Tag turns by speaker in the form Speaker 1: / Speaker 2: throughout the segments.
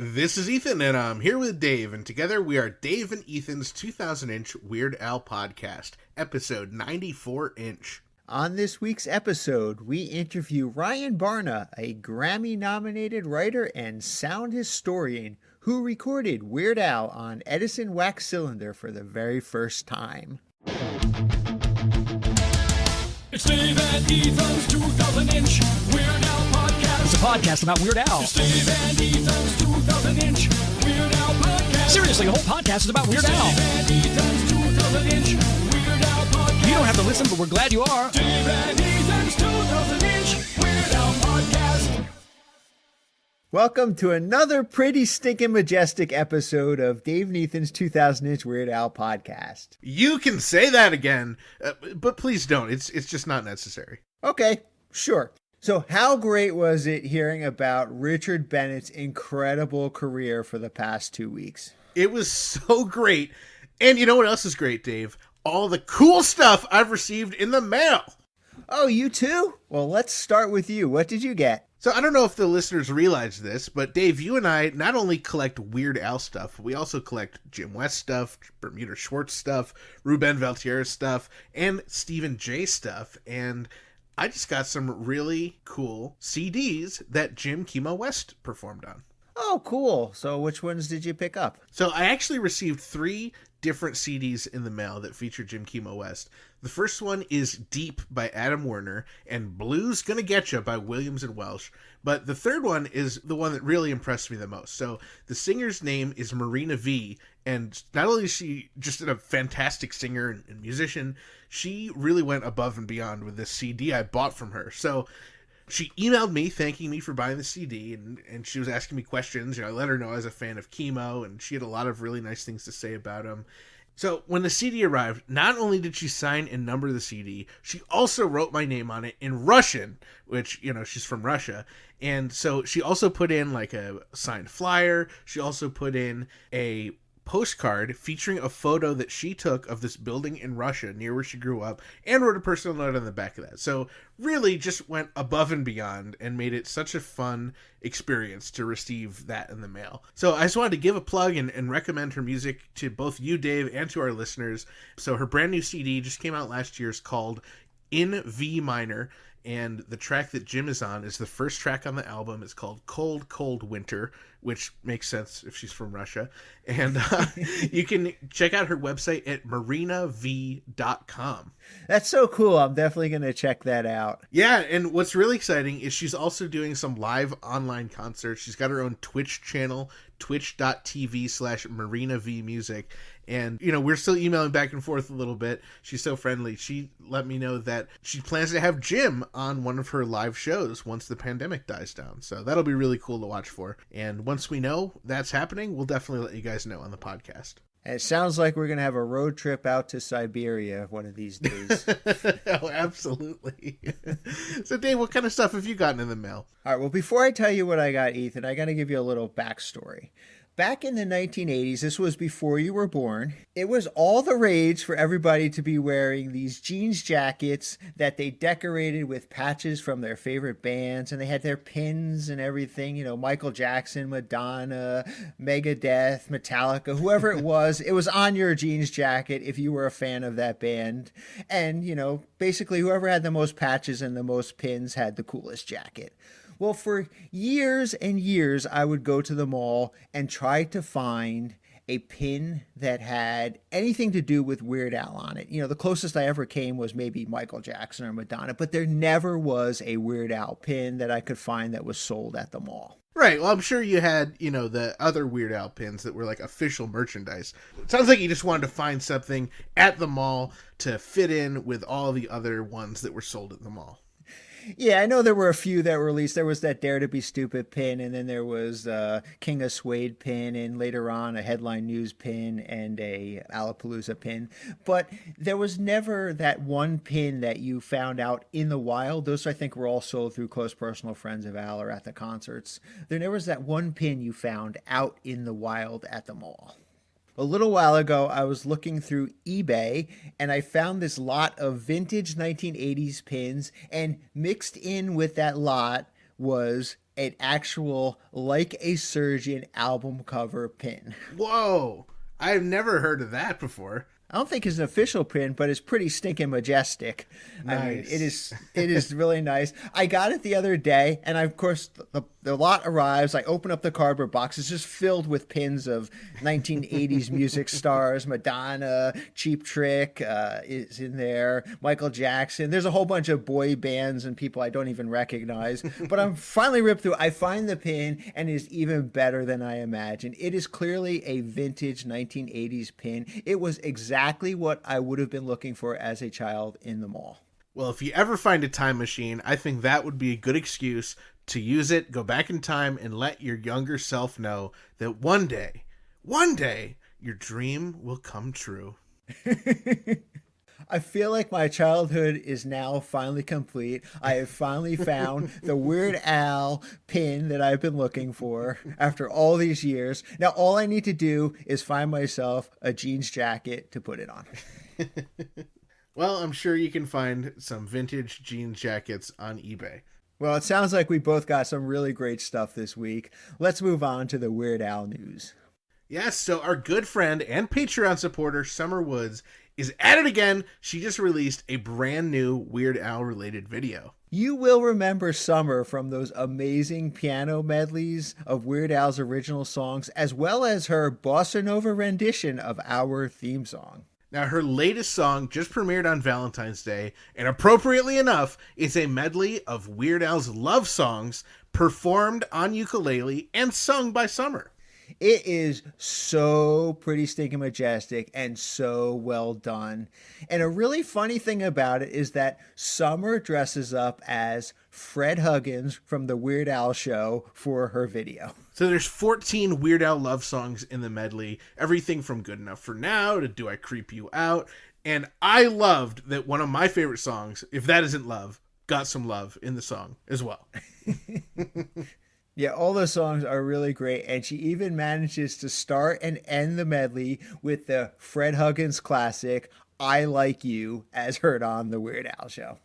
Speaker 1: This is Ethan, and I'm here with Dave, and together we are Dave and Ethan's 2000-inch Weird Al podcast, episode 94-inch.
Speaker 2: On this week's episode, we interview Ryan Barna, a Grammy-nominated writer and sound historian who recorded Weird Al on Edison wax cylinder for the very first time.
Speaker 3: It's Dave and Ethan's 2000-inch Weird Al podcast.
Speaker 4: It's a podcast about Weird Al.
Speaker 3: It's Dave and Ethan's 2000-inch Weird Al podcast.
Speaker 4: Seriously, the whole podcast is about Weird
Speaker 3: It's
Speaker 4: Al.
Speaker 3: Dave and Ethan's 2000-inch Weird Al podcast.
Speaker 4: You don't have to listen, but we're glad you are.
Speaker 3: Dave and Ethan's 2000-inch Weird Al podcast.
Speaker 2: Welcome to another pretty stinking majestic episode of Dave and Ethan's 2000-inch Weird Al podcast.
Speaker 1: You can say that again, but please don't. It's just not necessary.
Speaker 2: Okay, sure. So how great was it hearing about Richard Bennett's incredible career for the past 2 weeks?
Speaker 1: It was so great. And you know what else is great, Dave? All the cool stuff I've received in the mail.
Speaker 2: Oh, you too? Well, let's start with you. What did you get?
Speaker 1: So I don't know if the listeners realize this, but Dave, you and I not only collect Weird Al stuff, we also collect Jim West stuff, Bermuda Schwartz stuff, Ruben Valtierra stuff, and Stephen J stuff. And I just got some really cool CDs that Jim Kimo West performed on.
Speaker 2: Oh, cool. So which ones did you pick up?
Speaker 1: So I actually received 3 different CDs in the mail that feature Jim Kimo West. The first one is Deep by Adam Werner and Blues Gonna Getcha by Williams and Welsh. But the third one is the one that really impressed me the most. So the singer's name is Marina V, and not only is she just a fantastic singer and musician, she really went above and beyond with this CD I bought from her. So she emailed me thanking me for buying the CD, and she was asking me questions. I let her know I was a fan of Kimo, and she had a lot of really nice things to say about him. So when the CD arrived, not only did she sign and number the CD, she also wrote my name on it in Russian, which, she's from Russia. And so she also put in like a signed flyer. She also put in a postcard featuring a photo that she took of this building in Russia near where she grew up, and wrote a personal note on the back of that. So really just went above and beyond and made it such a fun experience to receive that in the mail. So I just wanted to give a plug and recommend her music to both you, Dave, and to our listeners. So her brand new CD just came out last year. It's called In V Minor, and the track that Jim is on is the first track on the album. It's called Cold, Cold Winter, which makes sense if she's from Russia. And you can check out her website at marinav.com.
Speaker 2: That's so cool. I'm definitely going to check that out.
Speaker 1: Yeah, and what's really exciting is she's also doing some live online concerts. She's got her own Twitch channel, twitch.tv/marinavmusic. And, we're still emailing back and forth a little bit. She's so friendly. She let me know that she plans to have Jim on one of her live shows once the pandemic dies down. So that'll be really cool to watch for. And once we know that's happening, we'll definitely let you guys know on the podcast.
Speaker 2: It sounds like we're going to have a road trip out to Siberia one of these days.
Speaker 1: Oh, absolutely. So, Dave, what kind of stuff have you gotten in the mail?
Speaker 2: All right, well, before I tell you what I got, Ethan, I got to give you a little backstory. Back in the 1980s, this was before you were born, it was all the rage for everybody to be wearing these jeans jackets that they decorated with patches from their favorite bands, and they had their pins and everything, Michael Jackson, Madonna, Megadeth, Metallica, whoever it was on your jeans jacket if you were a fan of that band. And, basically whoever had the most patches and the most pins had the coolest jacket. Well, for years and years, I would go to the mall and try to find a pin that had anything to do with Weird Al on it. The closest I ever came was maybe Michael Jackson or Madonna, but there never was a Weird Al pin that I could find that was sold at the mall.
Speaker 1: Right. Well, I'm sure you had, the other Weird Al pins that were like official merchandise. It sounds like you just wanted to find something at the mall to fit in with all the other ones that were sold at the mall.
Speaker 2: Yeah, I know there were a few that were released. There was that Dare to Be Stupid pin, and then there was King of Suede pin, and later on a Headline News pin and a Alapalooza pin. But there was never that one pin that you found out in the wild. Those, I think, were all sold through close personal friends of Al or at the concerts. There never was that one pin you found out in the wild at the mall. A little while ago, I was looking through eBay and I found this lot of vintage 1980s pins, and mixed in with that lot was an actual Like a Surgeon album cover pin.
Speaker 1: Whoa. I've never heard of that before.
Speaker 2: I don't think it's an official pin, but it's pretty stinking majestic.
Speaker 1: Nice.
Speaker 2: I mean, it is really nice. I got it the other day, and of course the lot arrives. I open up the cardboard box. It's just filled with pins of 1980s music stars. Madonna, Cheap Trick is in there. Michael Jackson. There's a whole bunch of boy bands and people I don't even recognize. But I'm finally ripped through. I find the pin, and it is even better than I imagined. It is clearly a vintage 1980s pin. It was exactly what I would have been looking for as a child in the mall.
Speaker 1: Well, if you ever find a time machine, I think that would be a good excuse to use it, go back in time, and let your younger self know that one day, your dream will come true.
Speaker 2: I feel like my childhood is now finally complete. I have finally found the Weird Al pin that I've been looking for after all these years. Now, all I need to do is find myself a jeans jacket to put it on.
Speaker 1: Well, I'm sure you can find some vintage jeans jackets on eBay.
Speaker 2: Well, it sounds like we both got some really great stuff this week. Let's move on to the Weird Al news.
Speaker 1: Yes, so our good friend and Patreon supporter, Summer Woods, is at it again. She just released a brand new Weird Al related video.
Speaker 2: You will remember Summer from those amazing piano medleys of Weird Al's original songs, as well as her bossa nova rendition of our theme song.
Speaker 1: Now, her latest song just premiered on Valentine's Day, and appropriately enough, is a medley of Weird Al's love songs performed on ukulele and sung by Summer.
Speaker 2: It is so pretty stinking majestic and so well done. And a really funny thing about it is that Summer dresses up as Fred Huggins from the Weird Al Show for her video.
Speaker 1: So there's 14 Weird Al love songs in the medley, everything from Good Enough for Now to Do I Creep You Out. And I loved that one of my favorite songs, If That Isn't Love, got some love in the song as well.
Speaker 2: Yeah, all the songs are really great, and she even manages to start and end the medley with the Fred Huggins classic, I Like You, as heard on the Weird Al Show.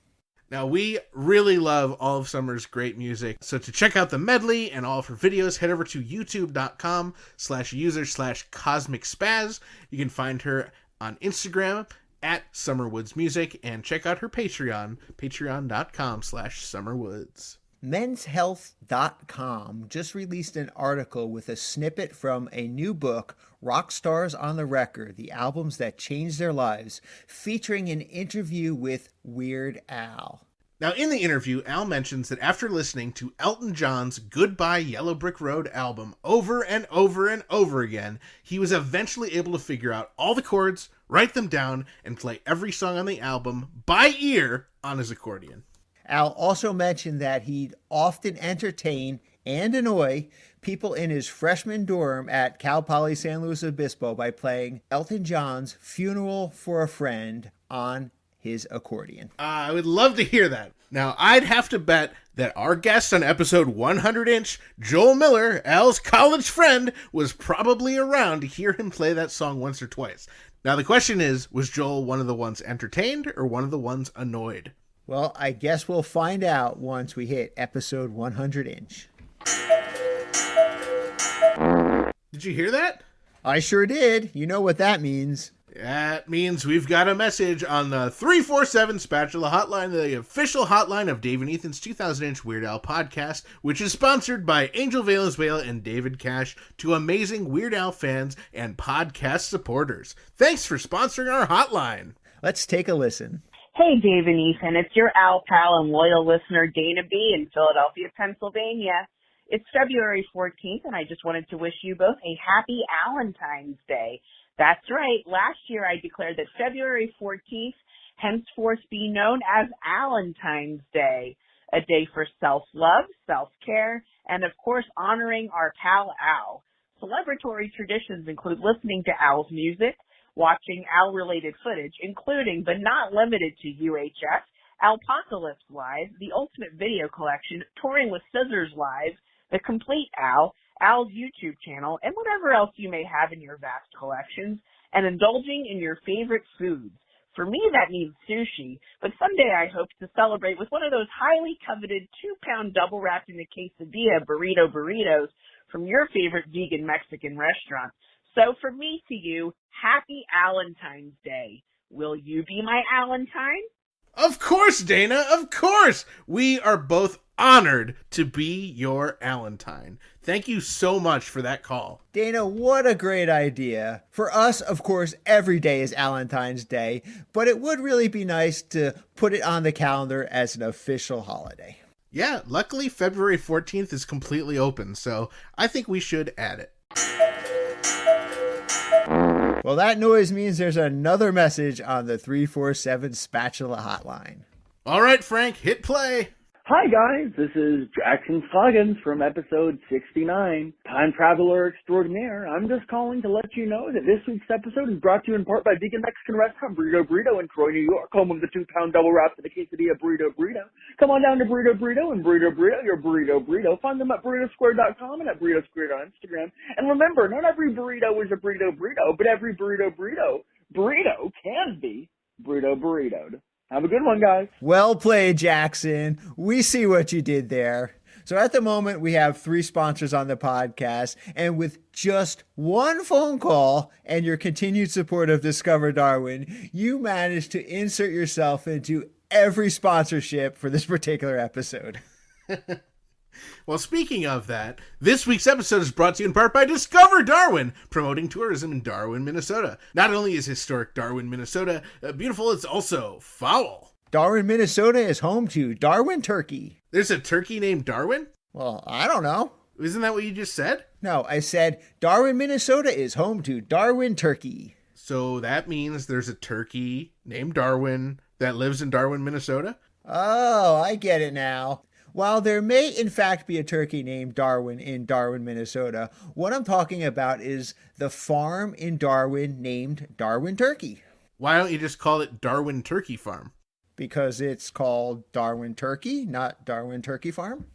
Speaker 1: Now, we really love all of Summer's great music, so to check out the medley and all of her videos, head over to youtube.com/user/cosmicspaz. You can find her on Instagram at SummerWoodsMusic, and check out her Patreon, patreon.com/SummerWoods.
Speaker 2: Men'sHealth.com just released an article with a snippet from a new book, Rock Stars on the Record, the albums that changed their lives, featuring an interview with Weird Al.
Speaker 1: Now, in the interview, Al mentions that after listening to Elton John's Goodbye Yellow Brick Road album over and over and over again, he was eventually able to figure out all the chords, write them down, and play every song on the album by ear on his accordion.
Speaker 2: Al also mentioned that he'd often entertain and annoy people in his freshman dorm at Cal Poly San Luis Obispo by playing Elton John's Funeral for a Friend on his accordion.
Speaker 1: I would love to hear that. Now, I'd have to bet that our guest on episode 100-inch, Joel Miller, Al's college friend, was probably around to hear him play that song once or twice. Now, the question is, was Joel one of the ones entertained or one of the ones annoyed?
Speaker 2: Well, I guess we'll find out once we hit episode 100-inch.
Speaker 1: Did you hear that?
Speaker 2: I sure did. You know what that means.
Speaker 1: That means we've got a message on the 347 Spatula Hotline, the official hotline of Dave and Ethan's 2000-inch Weird Al podcast, which is sponsored by Angel Valenzuela and David Cash, two amazing Weird Al fans and podcast supporters. Thanks for sponsoring our hotline.
Speaker 2: Let's take a listen.
Speaker 5: Hey, Dave and Ethan. It's your Al pal and loyal listener, Dana B. in Philadelphia, Pennsylvania. It's February 14th, and I just wanted to wish you both a happy Alentine's Day. That's right. Last year, I declared that February 14th henceforth be known as Alentine's Day, a day for self-love, self-care, and, of course, honoring our pal Al. Celebratory traditions include listening to Al's music, watching Al-related footage, including, but not limited to UHF, Alpocalypse Live, the Ultimate Video Collection, Touring with Scissors Live, The Complete Al, Al's YouTube channel, and whatever else you may have in your vast collections, and indulging in your favorite foods. For me, that means sushi, but someday I hope to celebrate with one of those highly coveted 2-pound double wrapped in a quesadilla burritos from your favorite vegan Mexican restaurant. So from me to you, happy Valentine's Day. Will you be my Valentine?
Speaker 1: Of course, Dana, of course! We are both honored to be your Valentine. Thank you so much for that call.
Speaker 2: Dana, what a great idea. For us, of course, every day is Valentine's Day, but it would really be nice to put it on the calendar as an official holiday.
Speaker 1: Yeah, luckily February 14th is completely open, so I think we should add it.
Speaker 2: Well, that noise means there's another message on the 347 Spatula hotline.
Speaker 1: All right, Frank, hit play.
Speaker 6: Hi guys, this is Jackson Scoggins from episode 69, Time Traveler Extraordinaire. I'm just calling to let you know that this week's episode is brought to you in part by vegan Mexican restaurant Burrito in Troy, New York, home of the 2-pound double wrap to the quesadilla Burrito. Come on down to Burrito and Burrito, your Burrito. Find them at burritosquare.com and at Burrito Square on Instagram. And remember, not every burrito is a burrito, but every burrito can be burritoed. Have a good one, guys.
Speaker 2: Well played, Jackson. We see what you did there. So at the moment, we have 3 sponsors on the podcast, and with just one phone call and your continued support of Discover Darwin, you managed to insert yourself into every sponsorship for this particular episode.
Speaker 1: Well, speaking of that, this week's episode is brought to you in part by Discover Darwin, promoting tourism in Darwin, Minnesota. Not only is historic Darwin, Minnesota beautiful, it's also foul.
Speaker 2: Darwin, Minnesota is home to Darwin turkey.
Speaker 1: There's a turkey named Darwin?
Speaker 2: Well, I don't know.
Speaker 1: Isn't that what you just said?
Speaker 2: No, I said Darwin, Minnesota is home to Darwin turkey.
Speaker 1: So that means there's a turkey named Darwin that lives in Darwin, Minnesota?
Speaker 2: Oh, I get it now. While there may in fact be a turkey named Darwin in Darwin, Minnesota, what I'm talking about is the farm in Darwin named Darwin Turkey.
Speaker 1: Why don't you just call it Darwin Turkey Farm?
Speaker 2: Because it's called Darwin Turkey, not Darwin Turkey Farm.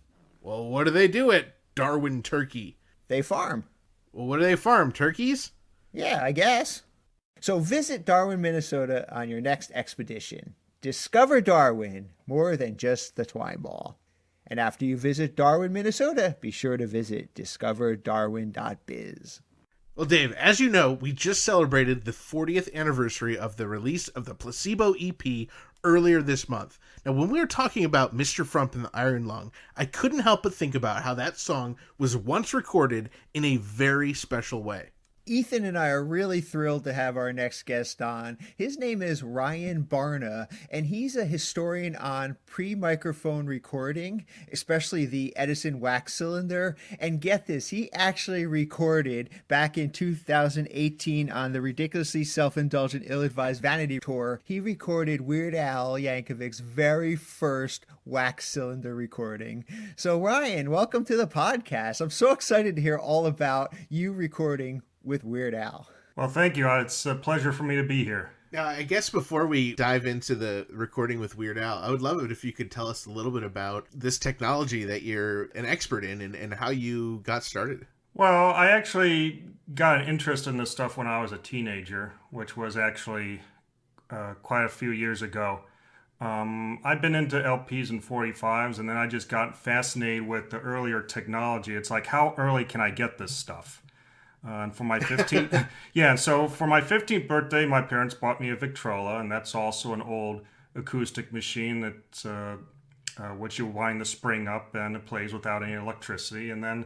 Speaker 1: Well, what do they do at Darwin Turkey?
Speaker 2: They farm.
Speaker 1: Well, what do they farm? Turkeys?
Speaker 2: Yeah, I guess. So visit Darwin, Minnesota on your next expedition. Discover Darwin, more than just the twine ball. And after you visit Darwin, Minnesota, be sure to visit discoverdarwin.biz.
Speaker 1: Well, Dave, as you know, we just celebrated the 40th anniversary of the release of the Placebo EP earlier this month. Now, when we were talking about Mr. Frump and the Iron Lung, I couldn't help but think about how that song was once recorded in a very special way.
Speaker 2: Ethan and I are really thrilled to have our next guest on. His name is Ryan Barna, and he's a historian on pre-microphone recording, especially the Edison wax cylinder. And get this, he actually recorded back in 2018 on the ridiculously self-indulgent ill-advised Vanity Tour. He recorded Weird Al Yankovic's very first wax cylinder recording. So Ryan, welcome to the podcast. I'm so excited to hear all about you recording with Weird Al.
Speaker 7: Well, thank you. It's a pleasure for me to be here.
Speaker 1: Now, I guess before we dive into the recording with Weird Al, I would love it if you could tell us a little bit about this technology that you're an expert in and how you got started.
Speaker 7: Well, I actually got an interest in this stuff when I was a teenager, which was actually quite a few years ago. I've been into LPs and 45s, and then I just got fascinated with the earlier technology. It's like, how early can I get this stuff? And for my 15th, so for my 15th birthday, my parents bought me a Victrola, and that's also an old acoustic machine that's which you wind the spring up and it plays without any electricity. And then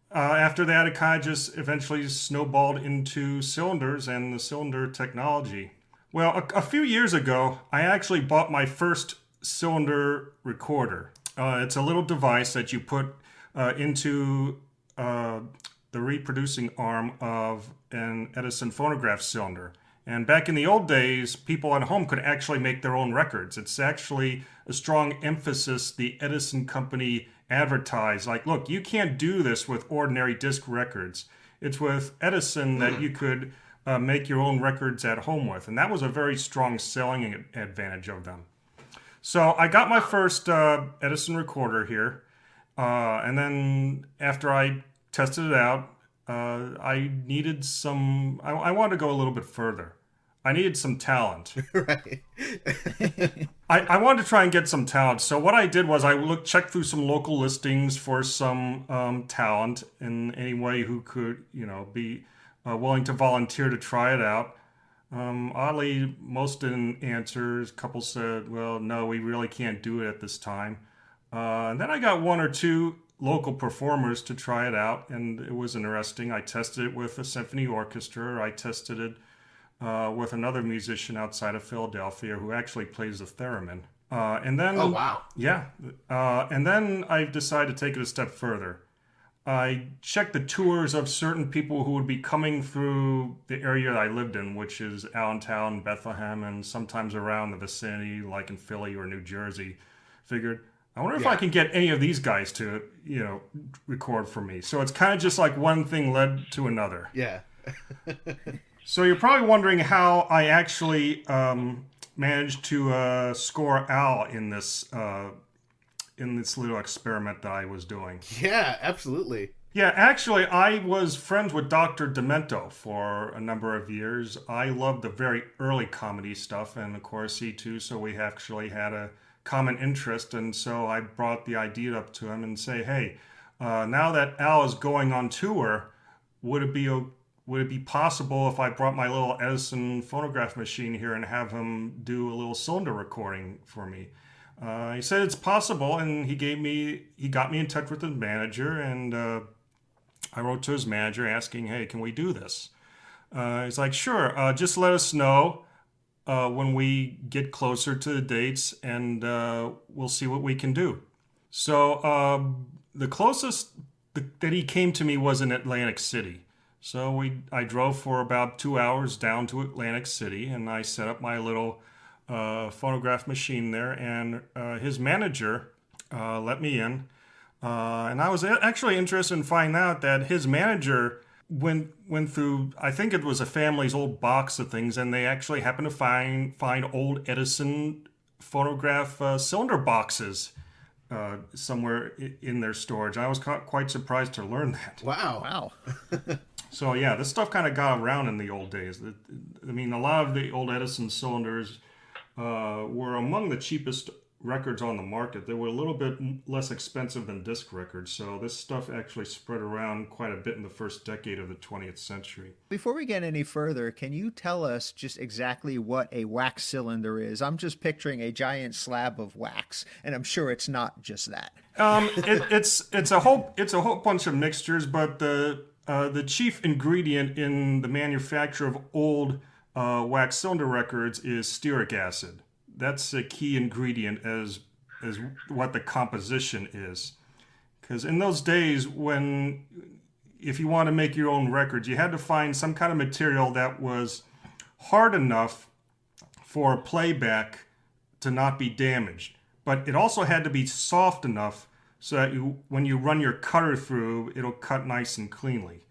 Speaker 7: after that, it kind of just eventually snowballed into cylinders and the cylinder technology. Well, a few years ago, I actually bought my first cylinder recorder. It's a little device that you put into the reproducing arm of an Edison phonograph cylinder. And back in the old days, people at home could actually make their own records. It's actually a strong emphasis the Edison company advertised. Like, look, you can't do this with ordinary disc records. It's with Edison that you could make your own records at home with. And that was a very strong selling advantage of them. So I got my first Edison recorder here. And then after I tested it out, I needed some, I wanted to go a little bit further. I needed some talent.
Speaker 1: Right.
Speaker 7: I wanted to try and get some talent. So what I did was I checked through some local listings for some talent in any way who could, be willing to volunteer to try it out. Oddly, most didn't answer. A couple said, well, no, we really can't do it at this time. And then I got one or two local performers to try it out, and it was interesting. I tested it with a symphony orchestra. I tested it with another musician outside of Philadelphia who actually plays the theremin. And then,
Speaker 1: Oh, wow.
Speaker 7: Yeah. And then I decided to take it a step further. I checked the tours of certain people who would be coming through the area I lived in, which is Allentown, Bethlehem, and sometimes around the vicinity, like in Philly or New Jersey. Figured, I wonder if I can get any of these guys to, record for me. So it's kind of just like one thing led to another.
Speaker 1: Yeah.
Speaker 7: So you're probably wondering how I actually managed to score Al in this little experiment that I was doing.
Speaker 1: Yeah, absolutely.
Speaker 7: Yeah, actually, I was friends with Dr. Demento for a number of years. I loved the very early comedy stuff, and of course he too, so we actually had a common interest, and so I brought the idea up to him and say, hey, now that Al is going on tour, would it be possible if I brought my little Edison phonograph machine here and have him do a little cylinder recording for me? He said it's possible, and he got me in touch with his manager, and I wrote to his manager asking, hey, can we do this? He's like, sure, just let us know when we get closer to the dates, and we'll see what we can do. So the closest that he came to me was in Atlantic City. So I drove for about 2 hours down to Atlantic City, and I set up my little phonograph machine there, and his manager let me in. And I was actually interested in finding out that his manager went through, I think it was a family's old box of things, and they actually happened to find old Edison phonograph cylinder boxes somewhere in their storage. I was quite surprised to learn that.
Speaker 1: Wow.
Speaker 7: So yeah, this stuff kind of got around in the old days. I mean, a lot of the old Edison cylinders were among the cheapest records on the market. They were a little bit less expensive than disc records, so this stuff actually spread around quite a bit in the first decade of the 20th century.
Speaker 2: Before we get any further, can you tell us just exactly what a wax cylinder is? I'm just picturing a giant slab of wax, and I'm sure it's not just that.
Speaker 7: It's a whole bunch of mixtures, but the chief ingredient in the manufacture of old wax cylinder records is stearic acid. That's a key ingredient as what the composition is. Because in those days, if you want to make your own records, you had to find some kind of material that was hard enough for playback to not be damaged. But it also had to be soft enough so that when you run your cutter through, it'll cut nice and cleanly.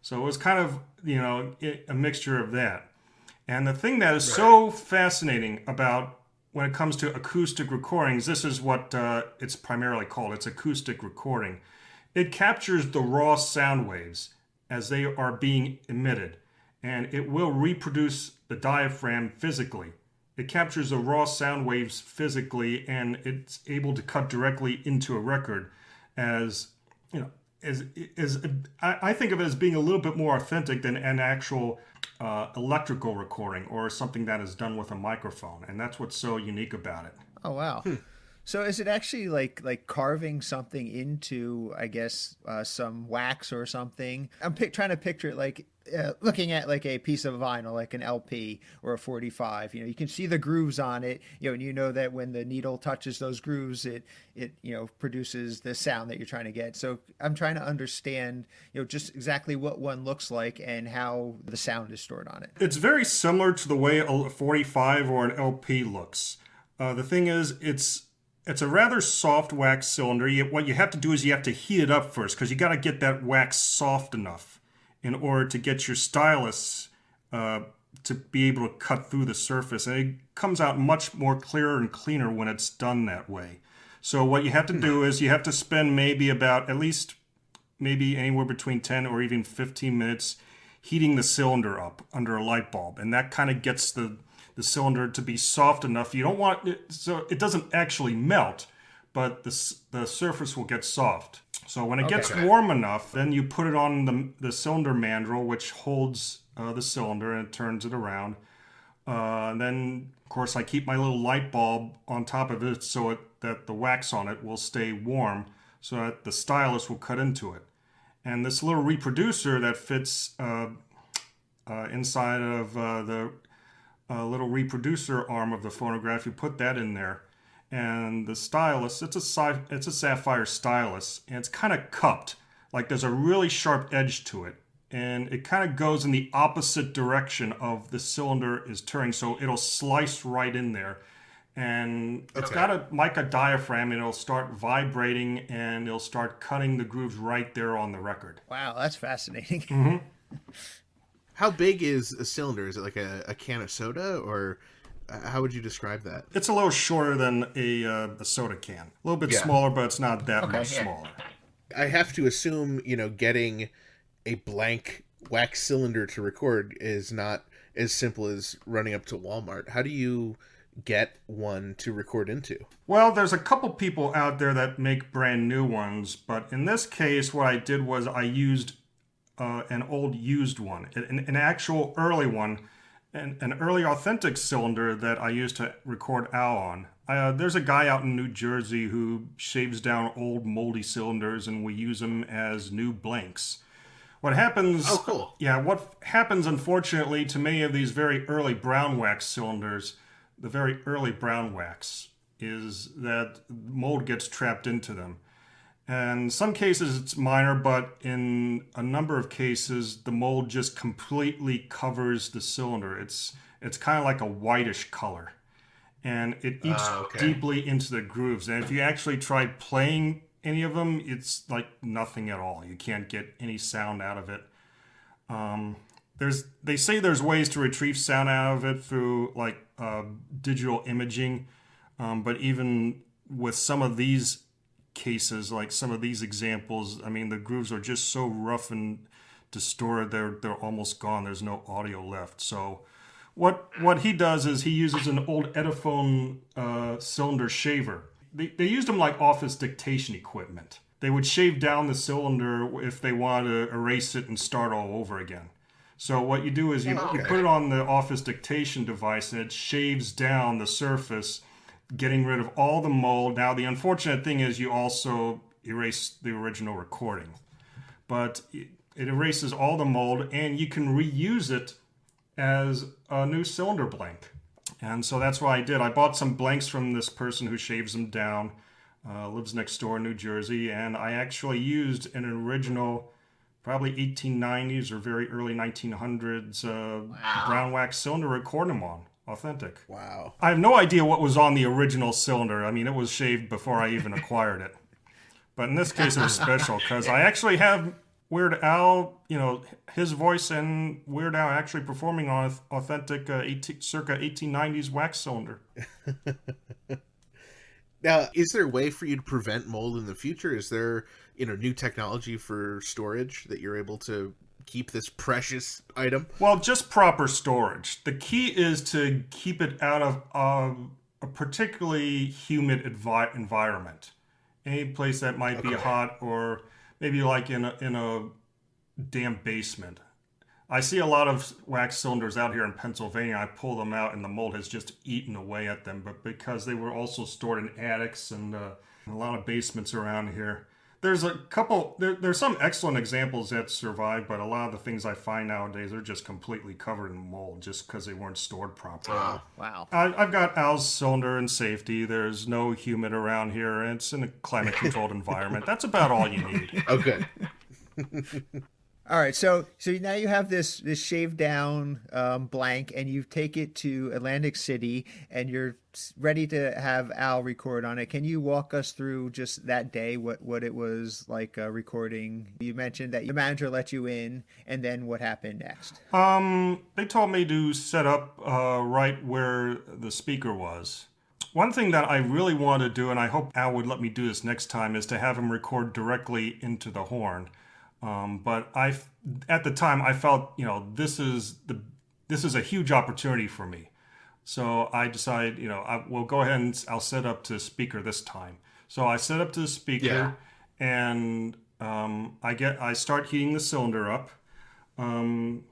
Speaker 7: So it was kind of, a mixture of that. And the thing that is so fascinating about when it comes to acoustic recordings, this is what it's primarily called. It's acoustic recording. It captures the raw sound waves as they are being emitted, and it will reproduce the diaphragm physically. It captures the raw sound waves physically, and it's able to cut directly into a record I think of it as being a little bit more authentic than an actual electrical recording or something that is done with a microphone, and that's what's so unique about it.
Speaker 2: Oh, wow. So is it actually like carving something into, I guess, some wax or something? I'm trying to picture it like looking at like a piece of vinyl, like an LP or a 45. You can see the grooves on it, and you know that when the needle touches those grooves, it produces the sound that you're trying to get. So I'm trying to understand, just exactly what one looks like and how the sound is stored on it.
Speaker 7: It's very similar to the way a 45 or an LP looks. The thing is, it's a rather soft wax cylinder. What you have to do is you have to heat it up first, because you got to get that wax soft enough in order to get your stylus to be able to cut through the surface. And it comes out much more clearer and cleaner when it's done that way. So what you have to do is you have to spend maybe anywhere between 10 or even 15 minutes heating the cylinder up under a light bulb, and that kind of gets the cylinder to be soft enough. You don't want it so it doesn't actually melt, but the surface will get soft. So when it gets warm enough, then you put it on the cylinder mandrel, which holds the cylinder and it turns it around. And then, of course, I keep my little light bulb on top of it so that the wax on it will stay warm, so that the stylus will cut into it. And this little reproducer that fits inside of the little reproducer arm of the phonograph, you put that in there. And the stylus, it's a sapphire stylus, and it's kind of cupped, like there's a really sharp edge to it. And it kind of goes in the opposite direction of the cylinder is turning, so it'll slice right in there. And it's got a mica diaphragm, and it'll start vibrating, and it'll start cutting the grooves right there on the record.
Speaker 2: Wow, that's fascinating.
Speaker 7: Mm-hmm.
Speaker 1: How big is a cylinder? Is it like a can of soda, or how would you describe that?
Speaker 7: It's a little shorter than a soda can. A little bit smaller, but it's not that much smaller.
Speaker 1: I have to assume, getting a blank wax cylinder to record is not as simple as running up to Walmart. How do you get one to record into?
Speaker 7: Well, there's a couple people out there that make brand new ones, but in this case, what I did was I used an old used one, an actual early one, an early authentic cylinder that I used to record Al on. There's a guy out in New Jersey who shaves down old moldy cylinders, and we use them as new blanks. What happens?
Speaker 1: Oh, cool.
Speaker 7: Yeah, what happens, unfortunately, to many of these very early brown wax cylinders, the very early brown wax, is that mold gets trapped into them. And in some cases it's minor, but in a number of cases the mold just completely covers the cylinder. It's kind of like a whitish color, and it eats deeply into the grooves. And if you actually try playing any of them, it's like nothing at all. You can't get any sound out of it. They say there's ways to retrieve sound out of it through like digital imaging, but even with some of these cases, like some of these examples, I mean, the grooves are just so rough and distorted, they're almost gone. There's no audio left. So what he does is he uses an old Edison cylinder shaver. They used them like office dictation equipment. They would shave down the cylinder if they wanted to erase it and start all over again. So what you do is you put it on the office dictation device, and it shaves down the surface, getting rid of all the mold. Now, the unfortunate thing is you also erase the original recording. But it erases all the mold, and you can reuse it as a new cylinder blank. And so that's what I did. I bought some blanks from this person who shaves them down, lives next door in New Jersey, and I actually used an original, probably 1890s or very early 1900s brown wax cylinder to record them on. Authentic.
Speaker 1: Wow.
Speaker 7: I have no idea what was on the original cylinder. I mean, it was shaved before I even acquired it. But in this case, it was special because I actually have Weird Al, his voice and Weird Al actually performing on an authentic circa 1890s wax cylinder.
Speaker 1: Now, is there a way for you to prevent mold in the future? Is there, new technology for storage that you're able to keep this precious item?
Speaker 7: Well, just proper storage. The key is to keep it out of a particularly humid environment. Any place that might be hot, or maybe like in a damp basement. I see a lot of wax cylinders out here in Pennsylvania. I pull them out and the mold has just eaten away at them. But because they were also stored in attics and a lot of basements around here, there's a couple. There's some excellent examples that survive, but a lot of the things I find nowadays are just completely covered in mold just because they weren't stored properly.
Speaker 2: Wow.
Speaker 7: I've got Al's cylinder in safety. There's no humid around here. It's in a climate-controlled environment. That's about all you need.
Speaker 1: Okay.
Speaker 2: All right, so now you have this shaved down blank, and you take it to Atlantic City, and you're ready to have Al record on it. Can you walk us through just that day, what it was like recording? You mentioned that your manager let you in, and then what happened next?
Speaker 7: They told me to set up right where the speaker was. One thing that I really want to do, and I hope Al would let me do this next time, is to have him record directly into the horn. But at the time, I felt, this is a huge opportunity for me. So I decided, I will go ahead and I'll set up to speaker this time. So I set up to the speaker, and I start heating the cylinder up, and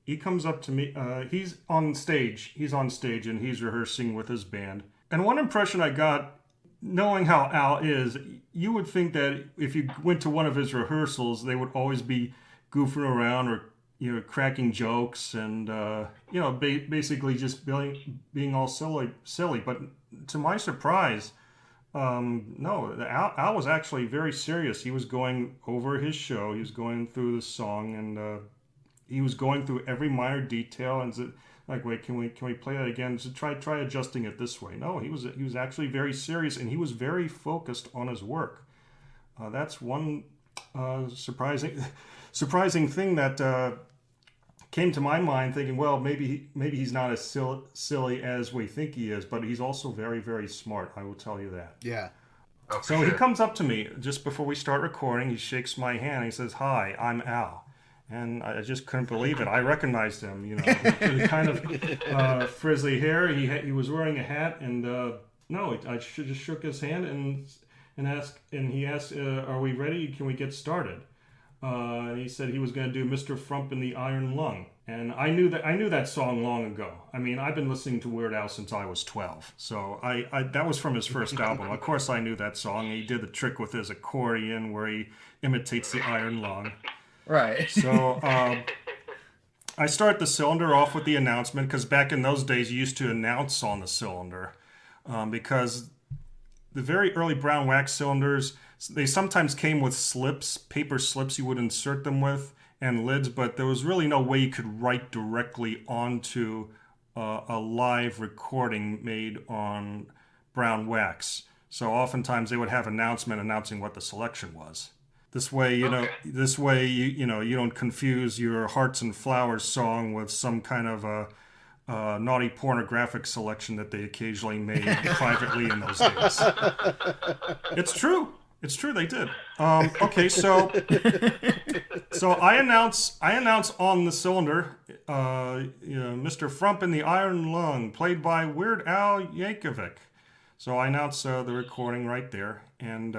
Speaker 7: he comes up to me. He's on stage, and he's rehearsing with his band. And one impression I got, knowing how Al is, you would think that if you went to one of his rehearsals, they would always be goofing around or cracking jokes and basically just being all silly. But to my surprise, no, Al was actually very serious. He was going over his show. He was going through the song, and he was going through every minor detail and said, like, wait, can we play that again? So try adjusting it this way. No, he was actually very serious, and he was very focused on his work. That's one surprising thing that came to my mind, thinking, well, maybe he's not as silly as we think he is, but he's also very, very smart. I will tell you that.
Speaker 1: Yeah.
Speaker 7: Oh, so he comes up to me just before we start recording. He shakes my hand. And he says, "Hi, I'm Al." And I just couldn't believe it. I recognized him, the kind of frizzly hair. He was wearing a hat, and I just shook his hand and he asked, "Are we ready? Can we get started?" He said he was going to do Mr. Frump in the Iron Lung, and I knew that song long ago. I mean, I've been listening to Weird Al since I was 12, so I that was from his first album. Of course, I knew that song. He did the trick with his accordion where he imitates the iron lung.
Speaker 2: Right.
Speaker 7: So I start the cylinder off with the announcement, because back in those days you used to announce on the cylinder, because the very early brown wax cylinders, they sometimes came with slips, paper slips you would insert them with, and lids, but there was really no way you could write directly onto a live recording made on brown wax. So oftentimes they would have announcement announcing what the selection was. This way, you don't confuse your Hearts and Flowers song with some kind of a naughty pornographic selection that they occasionally made privately in those days. It's true. It's true. They did. Okay, so I announce on the cylinder, Mr. Frump in the Iron Lung, played by Weird Al Yankovic. So I announce the recording right there, and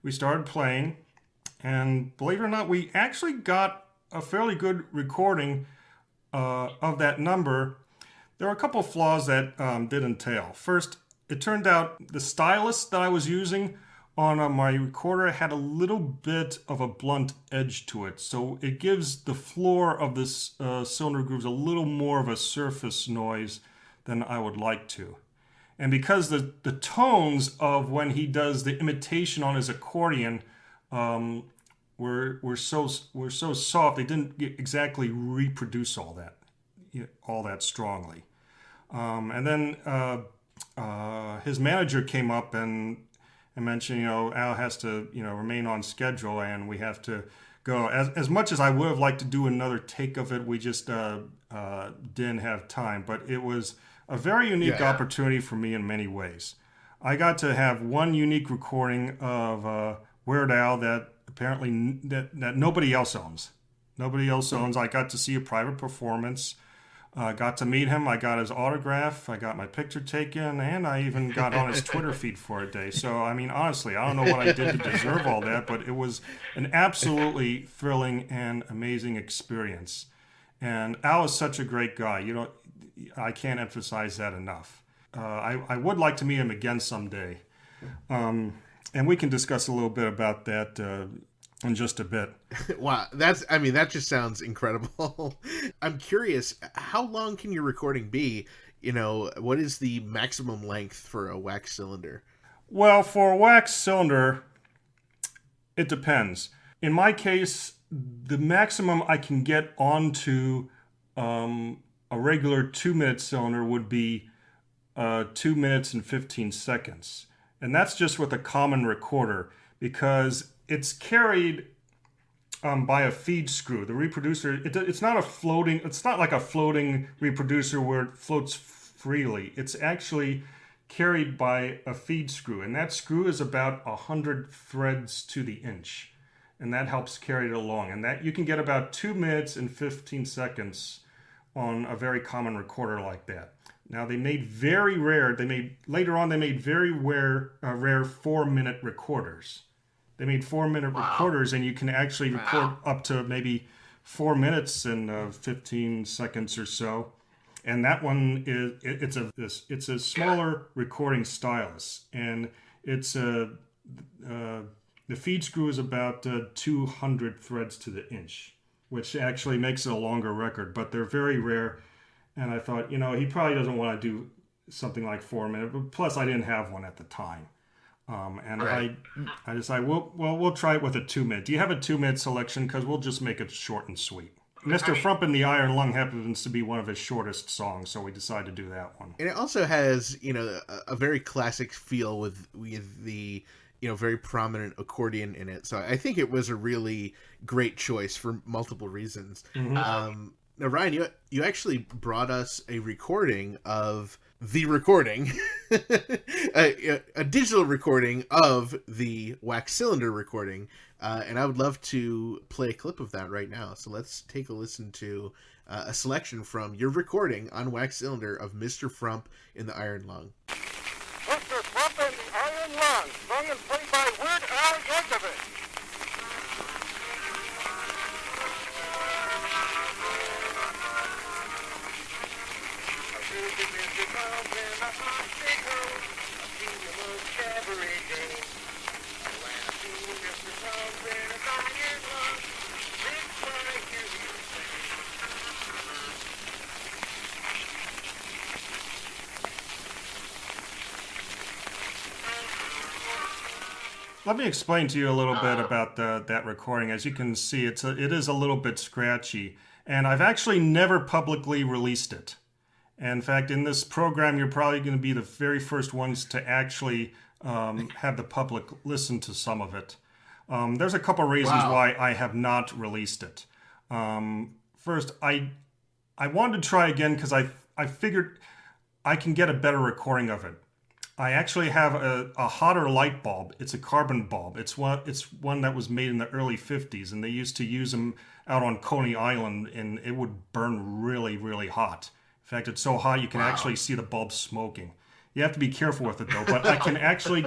Speaker 7: we started playing. And believe it or not, we actually got a fairly good recording of that number. There were a couple of flaws that did entail. First, it turned out the stylus that I was using on my recorder had a little bit of a blunt edge to it. So it gives the floor of this cylinder grooves a little more of a surface noise than I would like to. And because the tones of when he does the imitation on his accordion were so soft, they didn't exactly reproduce all that strongly. And then his manager came up and mentioned, Al has to remain on schedule, and we have to go. As much as I would have liked to do another take of it, we just didn't have time. But it was a very unique opportunity for me in many ways. I got to have one unique recording of Weird Al that apparently that nobody else owns. Nobody else owns. I got to see a private performance. Got to meet him. I got his autograph. I got my picture taken, and I even got on his Twitter feed for a day. So, I mean, honestly, I don't know what I did to deserve all that, but it was an absolutely thrilling and amazing experience. And Al is such a great guy. I can't emphasize that enough. I would like to meet him again someday. And we can discuss a little bit about that in just a bit.
Speaker 1: Wow, that just sounds incredible. I'm curious, how long can your recording be? What is the maximum length for a wax cylinder?
Speaker 7: Well, for a wax cylinder, it depends. In my case, the maximum I can get onto a regular 2-minute cylinder would be 2 minutes and 15 seconds. And that's just with a common recorder, because it's carried by a feed screw. The reproducer, it's not like a floating reproducer where it floats freely. It's actually carried by a feed screw, and that screw is about 100 threads to the inch. and that helps carry it along. And that you can get about 2 minutes and 15 seconds on a very common recorder like that. Now they made very rare. Later on they made very rare 4-minute recorders. They made 4-minute recorders, and you can actually record up to maybe 4 minutes and 15 seconds or so. And that one it's a smaller recording stylus, and the feed screw is about 200 threads to the inch, which actually makes it a longer record. But they're very rare, and I thought, he probably doesn't want to do something like 4 minutes. But plus, I didn't have one at the time, and right. I decided, we'll try it with a 2-minute. Do you have a 2-minute selection? Because we'll just make it short and sweet. Mr. Frump and the Iron Lung happens to be one of his shortest songs, so we decided to do that one.
Speaker 1: And it also has, a very classic feel with the, very prominent accordion in it. So I think it was a really great choice for multiple reasons. Mm-hmm. Now, Ryan, you actually brought us a recording of the recording, a digital recording of the wax cylinder recording. And I would love to play a clip of that right now. So let's take a listen to a selection from your recording on wax cylinder of Mr. Frump in the Iron Lung.
Speaker 8: Mr. Frump in the Iron Lung, sung and played by Weird Al Yankovic.
Speaker 7: Let me explain to you a little bit about that recording. As you can see, it is a little bit scratchy, and I've actually never publicly released it. In fact, in this program, you're probably going to be the very first ones to actually have the public listen to some of it. There's a couple reasons why I have not released it. First, I wanted to try again because I figured I can get a better recording of it. I actually have a hotter light bulb. It's a carbon bulb. It's one that was made in the early 50s, and they used to use them out on Coney Island, and it would burn really, really hot. In fact, it's so hot you can actually see the bulb smoking. You have to be careful with it, though. But I can actually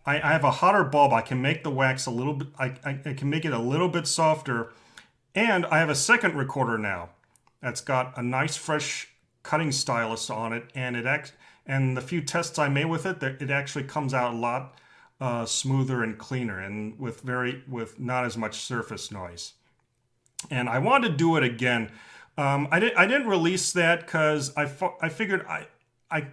Speaker 7: I have a hotter bulb. I can make the wax a little bit, I can make it a little bit softer. And I have a second recorder now that's got a nice fresh cutting stylus on it, and the few tests I made with it actually comes out a lot smoother and cleaner, and with not as much surface noise. And I wanted to do it again. I didn't release that because I figured I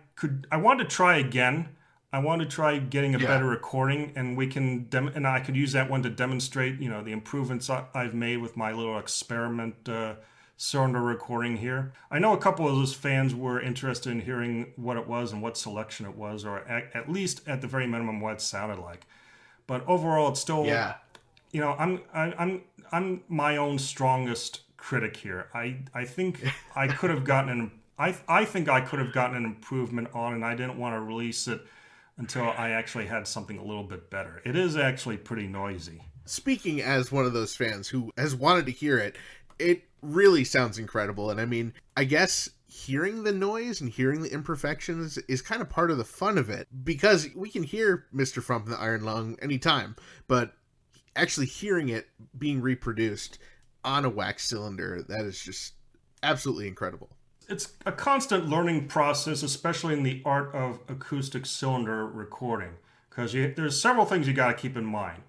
Speaker 7: wanted to try again. I wanted to try getting a better recording, and and I could use that one to demonstrate, the improvements I've made with my little experiment cylinder recording here. I know a couple of those fans were interested in hearing what it was and what selection it was, or at least at the very minimum what it sounded like. But overall, it's still, I'm my own strongest critic here. I think I could have gotten I think I could have gotten an improvement on, and I didn't want to release it until I actually had something a little bit better. It is actually pretty noisy.
Speaker 1: Speaking as one of those fans who has wanted to hear it, it really sounds incredible. And I mean, I guess hearing the noise and hearing the imperfections is kind of part of the fun of it, because we can hear Mr. Frump in the Iron Lung anytime, but actually hearing it being reproduced on a wax cylinder, that is just absolutely incredible.
Speaker 7: It's a constant learning process, especially in the art of acoustic cylinder recording, because there's several things you got to keep in mind.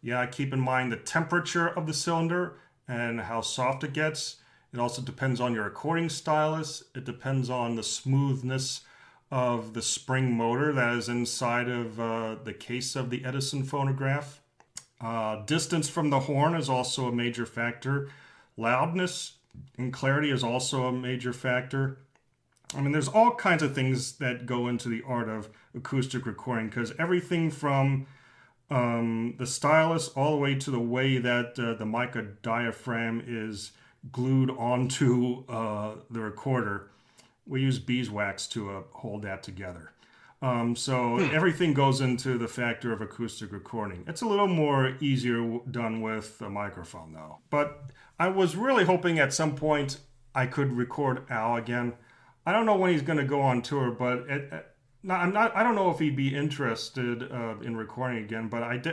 Speaker 7: You got to keep in mind the temperature of the cylinder and how soft it gets. It also depends on your recording stylus. It depends on the smoothness of the spring motor that is inside of the case of the Edison phonograph. Distance from the horn is also a major factor. Loudness and clarity is also a major factor. I mean, there's all kinds of things that go into the art of acoustic recording, because everything from the stylus all the way to the way that the mica diaphragm is glued onto the recorder. We use beeswax to hold that together. So everything goes into the factor of acoustic recording. It's a little more easier done with a microphone, though. But I was really hoping at some point I could record Al again. I don't know when he's going to go on tour, but I don't know if he'd be interested in recording again. But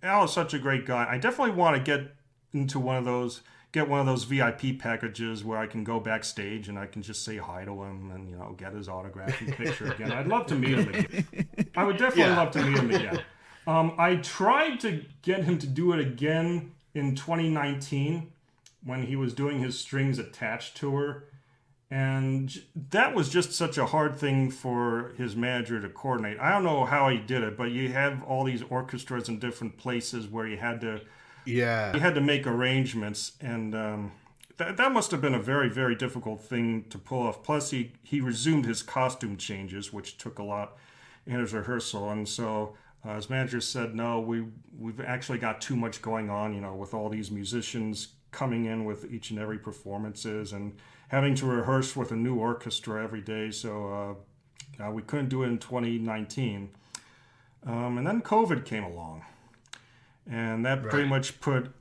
Speaker 7: Al is such a great guy. I definitely want to get one of those VIP packages where I can go backstage and I can just say hi to him and, you know, get his autograph and picture again. I'd love to meet him again. I would definitely love to meet him again. I tried to get him to do it again in 2019 when he was doing his Strings Attached tour. And that was just such a hard thing for his manager to coordinate. I don't know how he did it, but you have all these orchestras in different places where you had to make arrangements, and that must have been a very, very difficult thing to pull off. Plus, he resumed his costume changes, which took a lot in his rehearsal, and so his manager said, "No, we've actually got too much going on, you know, with all these musicians coming in with each and every performances and having to rehearse with a new orchestra every day, so we couldn't do it in 2019." And then COVID came along. And that pretty much put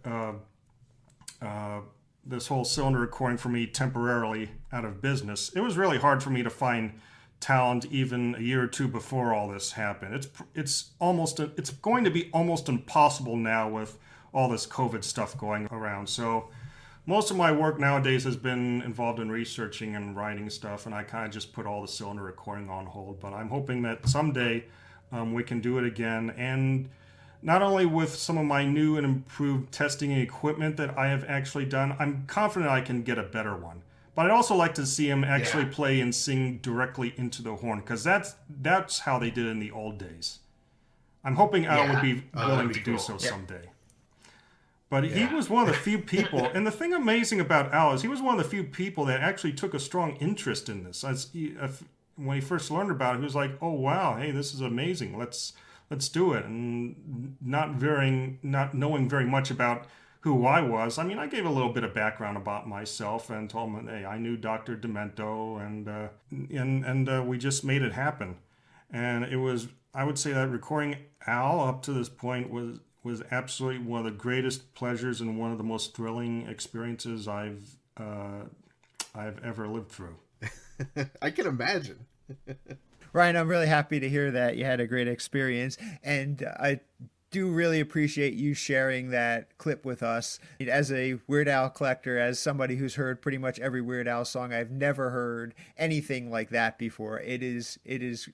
Speaker 7: this whole cylinder recording for me temporarily out of business. It was really hard for me to find talent even a year or two before all this happened. It's going to be almost impossible now with all this COVID stuff going around. So most of my work nowadays has been involved in researching and writing stuff, and I kind of just put all the cylinder recording on hold. But I'm hoping that someday we can do it again, and not only with some of my new and improved testing and equipment that I have actually done, I'm confident I can get a better one. But I'd also like to see him actually play and sing directly into the horn, because that's how they did it in the old days. I'm hoping Al would be willing to do so someday. But he was one of the few people, and the thing amazing about Al is he was one of the few people that actually took a strong interest in this. When he first learned about it, he was like, "Oh wow, hey, this is amazing. Let's do it," and not knowing very much about who I was. I mean, I gave a little bit of background about myself and told him, "Hey, I knew Dr. Demento," and we just made it happen. And it was, I would say that recording Al up to this point was absolutely one of the greatest pleasures and one of the most thrilling experiences I've ever lived through.
Speaker 1: I can imagine.
Speaker 2: Ryan, I'm really happy to hear that you had a great experience, and I do really appreciate you sharing that clip with us. As a Weird Al collector, as somebody who's heard pretty much every Weird Al song, I've never heard anything like that before. It is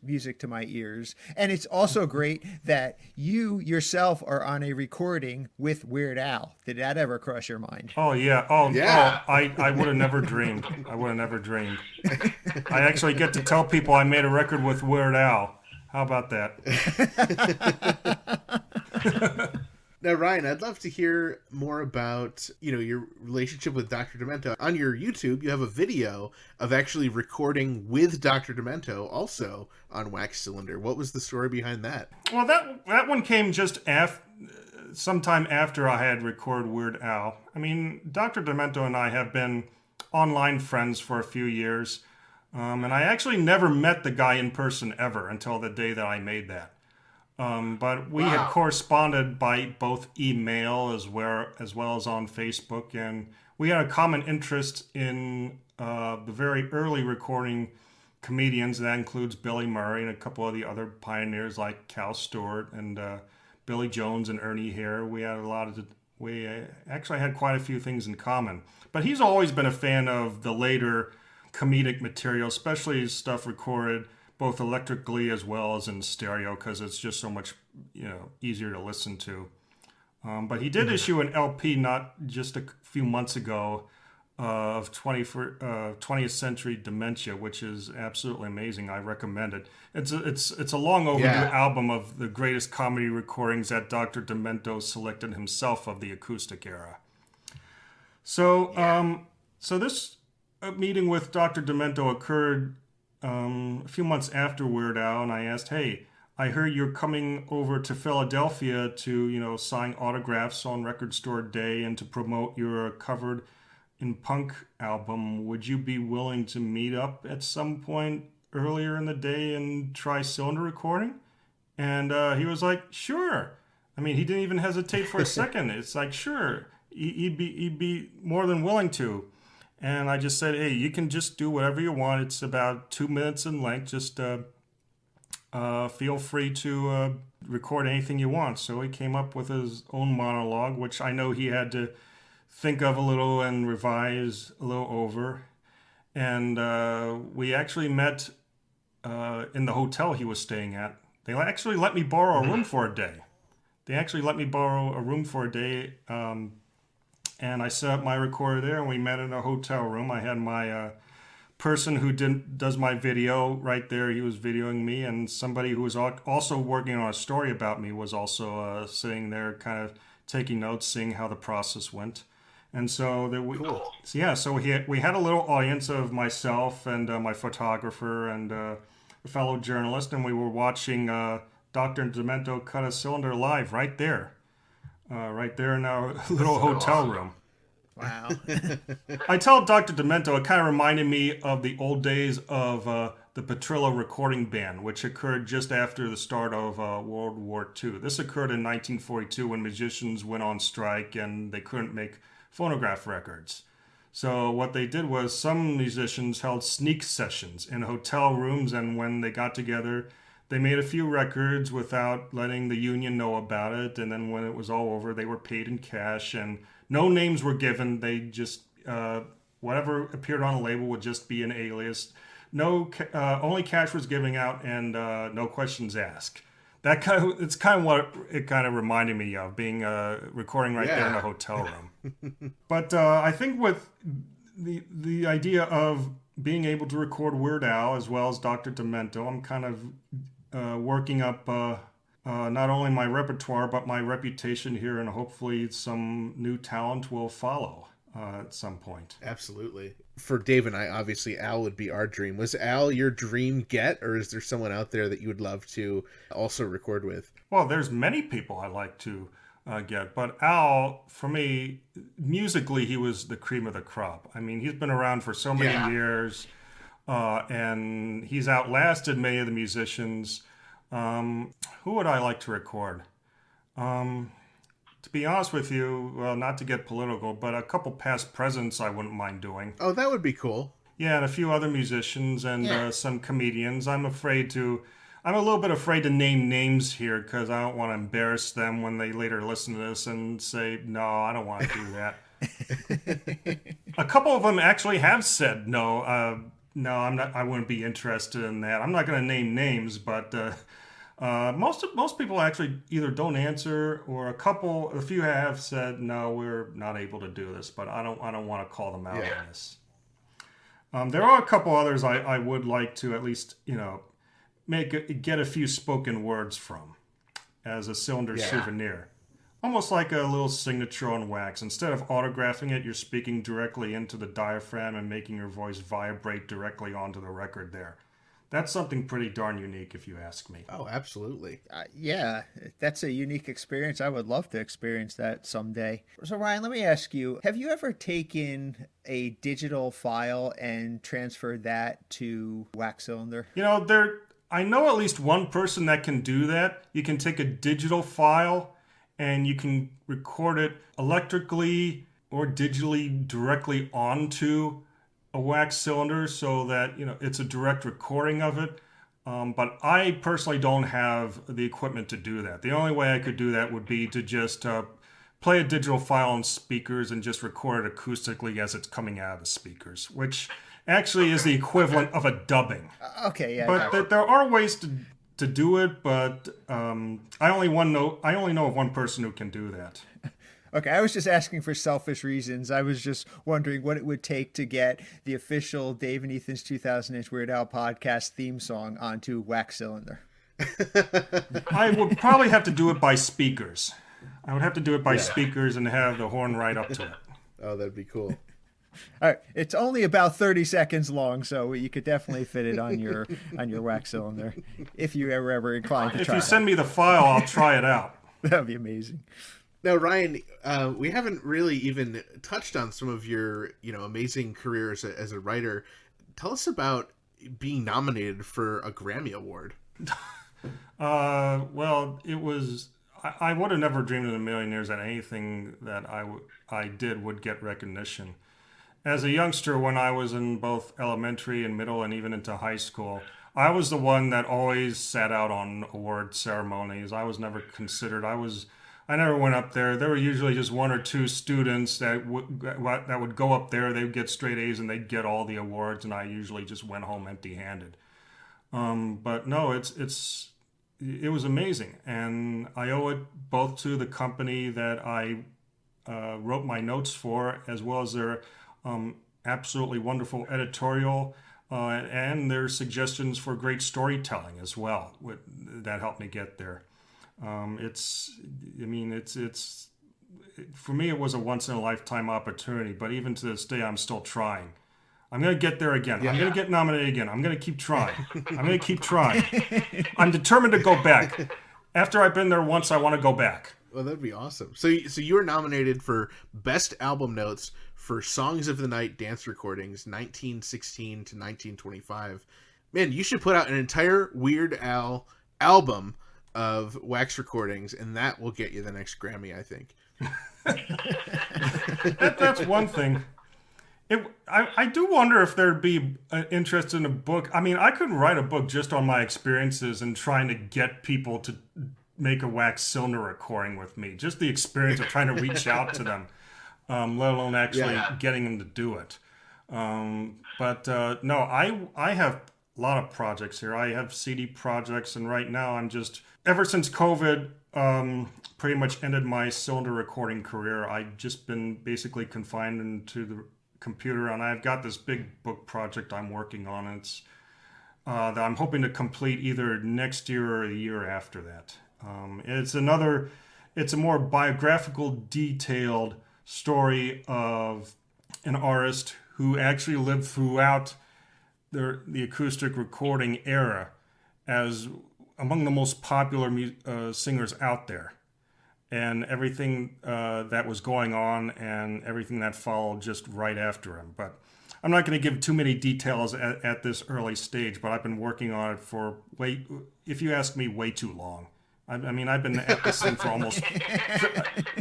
Speaker 2: music to my ears. And it's also great that you yourself are on a recording with Weird Al. Did that ever cross your mind?
Speaker 7: Oh, yeah. Oh, yeah. Oh, I would have never dreamed. I would have never dreamed. I actually get to tell people I made a record with Weird Al. How about that?
Speaker 1: Now, Ryan, I'd love to hear more about, your relationship with Dr. Demento. On your YouTube, you have a video of actually recording with Dr. Demento, also on Wax Cylinder. What was the story behind that?
Speaker 7: Well, that one came just sometime after I had recorded Weird Al. I mean, Dr. Demento and I have been online friends for a few years. And I actually never met the guy in person ever until the day that I made that. But we had corresponded by both email as well as on Facebook, and we had a common interest in the very early recording comedians. That includes Billy Murray and a couple of the other pioneers like Cal Stewart and Billy Jones and Ernie Hare. We actually had quite a few things in common. But he's always been a fan of the later comedic material, especially stuff recorded both electrically as well as in stereo, because it's just so much easier to listen to. But he did issue an LP not just a few months ago of 20th Century Dementia, which is absolutely amazing. I recommend it. It's a long overdue album of the greatest comedy recordings that Dr. Demento selected himself of the acoustic era. So this meeting with Dr. Demento occurred a few months after Weird Al, and I asked, "Hey, I heard you're coming over to Philadelphia to, sign autographs on Record Store Day and to promote your Covered in Punk album. Would you be willing to meet up at some point earlier in the day and try cylinder recording? And he was like, sure. I mean, he didn't even hesitate for a second. It's like, sure, he'd be more than willing to. And I just said, hey, you can just do whatever you want. It's about 2 minutes in length. Just feel free to record anything you want. So he came up with his own monologue, which I know he had to think of a little and revise a little over. And we actually met in the hotel he was staying at. They actually let me borrow a room for a day. And I set up my recorder there, and we met in a hotel room. I had my person who does my video right there. He was videoing me, and somebody who was also working on a story about me was also sitting there kind of taking notes, seeing how the process went. And so
Speaker 1: Cool.
Speaker 7: So we had a little audience of myself and my photographer and a fellow journalist, and we were watching Dr. Demento cut a cylinder live right there in our little hotel room.
Speaker 2: Wow.
Speaker 7: I tell Dr. Demento, it kind of reminded me of the old days of the Petrillo Recording Ban, which occurred just after the start of World War II. This occurred in 1942 when musicians went on strike and they couldn't make phonograph records. So what they did was some musicians held sneak sessions in hotel rooms, and when they got together, they made a few records without letting the union know about it, and then when it was all over, they were paid in cash, and no names were given. They just, whatever appeared on a label would just be an alias. Only cash was giving out, and no questions asked. It's kind of what it kind of reminded me of, being recording right there in a hotel room. But I think with the idea of being able to record Weird Al as well as Dr. Demento, I'm kind of working up not only my repertoire but my reputation here, and hopefully some new talent will follow at some point.
Speaker 1: Absolutely. For Dave and I, obviously, Al would be our dream. Was Al your dream get, or is there someone out there that you would love to also record with?
Speaker 7: Well, there's many people I like to get, but Al, for me, musically, he was the cream of the crop. I mean, he's been around for so many years, and he's outlasted many of the musicians. Who would I like to record? To be honest with you, well, not to get political, but a couple past presidents I wouldn't mind doing.
Speaker 1: Oh, that would be cool.
Speaker 7: Yeah, and a few other musicians and some comedians. I'm a little bit afraid to name names here because I don't want to embarrass them when they later listen to this and say, no, I don't want to do that. A couple of them actually have said, no, I'm not. I wouldn't be interested in that. I'm not going to name names, but most people actually either don't answer, or a few have said, no, we're not able to do this, but I don't want to call them out on this. There are a couple others I would like to at least, get a few spoken words from as a cylinder souvenir. Almost like a little signature on wax. Instead of autographing it, you're speaking directly into the diaphragm and making your voice vibrate directly onto the record there. That's something pretty darn unique, if you ask me.
Speaker 1: Oh, absolutely.
Speaker 2: Yeah, that's a unique experience. I would love to experience that someday. So, Ryan, let me ask you, have you ever taken a digital file and transferred that to wax cylinder?
Speaker 7: I know at least one person that can do that. You can take a digital file and you can record it electrically or digitally directly onto a wax cylinder so that, it's a direct recording of it. But I personally don't have the equipment to do that. The only way I could do that would be to just play a digital file on speakers and just record it acoustically as it's coming out of the speakers, which actually is the equivalent of a dubbing.
Speaker 2: Okay, yeah.
Speaker 7: But there are ways to do it, but I only know of one person who can do that.
Speaker 2: Okay, I was just asking for selfish reasons. I was just wondering what it would take to get the official Dave and Ethan's 2000-inch Weird Al podcast theme song onto wax cylinder.
Speaker 7: I would probably have to do it by speakers. I would have to do it by speakers and have the horn right up to it.
Speaker 1: Oh, that'd be cool.
Speaker 2: All right, it's only about 30 seconds long, so you could definitely fit it on your wax cylinder if you ever inclined to try.
Speaker 7: If you send me the file, I'll try it out.
Speaker 2: That'd be amazing.
Speaker 1: Now, Ryan, we haven't really even touched on some of your, amazing career as a writer. Tell us about being nominated for a Grammy Award?
Speaker 7: Well, it was. I would have never dreamed in a million years that anything that I did would get recognition. As a youngster, when I was in both elementary and middle and even into high school, I was the one that always sat out on award ceremonies. I was never considered. I never went up there. There were usually just one or two students that would go up there. They would get straight A's and they'd get all the awards, and I usually just went home empty-handed. But no, it was amazing, and I owe it both to the company that I wrote my notes for, as well as their absolutely wonderful editorial and their suggestions for great storytelling as well. That helped me get there. For me, it was a once in a lifetime opportunity, but even to this day, I'm still trying. I'm going to get there again. Yeah. I'm going to get nominated again. I'm going to keep trying. I'm going to keep trying. I'm determined to go back. After I've been there once, I want to go back.
Speaker 1: Well, that'd be awesome. So you were nominated for Best Album Notes for Songs of the Night Dance Recordings, 1916 to 1925. Man, you should put out an entire Weird Al album of wax recordings, and that will get you the next Grammy, I think.
Speaker 7: That's one thing. I do wonder if there'd be interest in a book. I mean, I could write a book just on my experiences and trying to get people to make a wax cylinder recording with me. Just the experience of trying to reach out to them, let alone actually getting them to do it. No, I have a lot of projects here. I have CD projects, and right now I'm just, ever since COVID pretty much ended my cylinder recording career, I've just been basically confined into the computer, and I've got this big book project I'm working on. It's that I'm hoping to complete either next year or the year after that. It's a more biographical, detailed story of an artist who actually lived throughout the acoustic recording era as among the most popular singers out there, and everything that was going on and everything that followed just right after him. But I'm not going to give too many details at this early stage, but I've been working on it for if you ask me, way too long. I mean, I've been at this thing for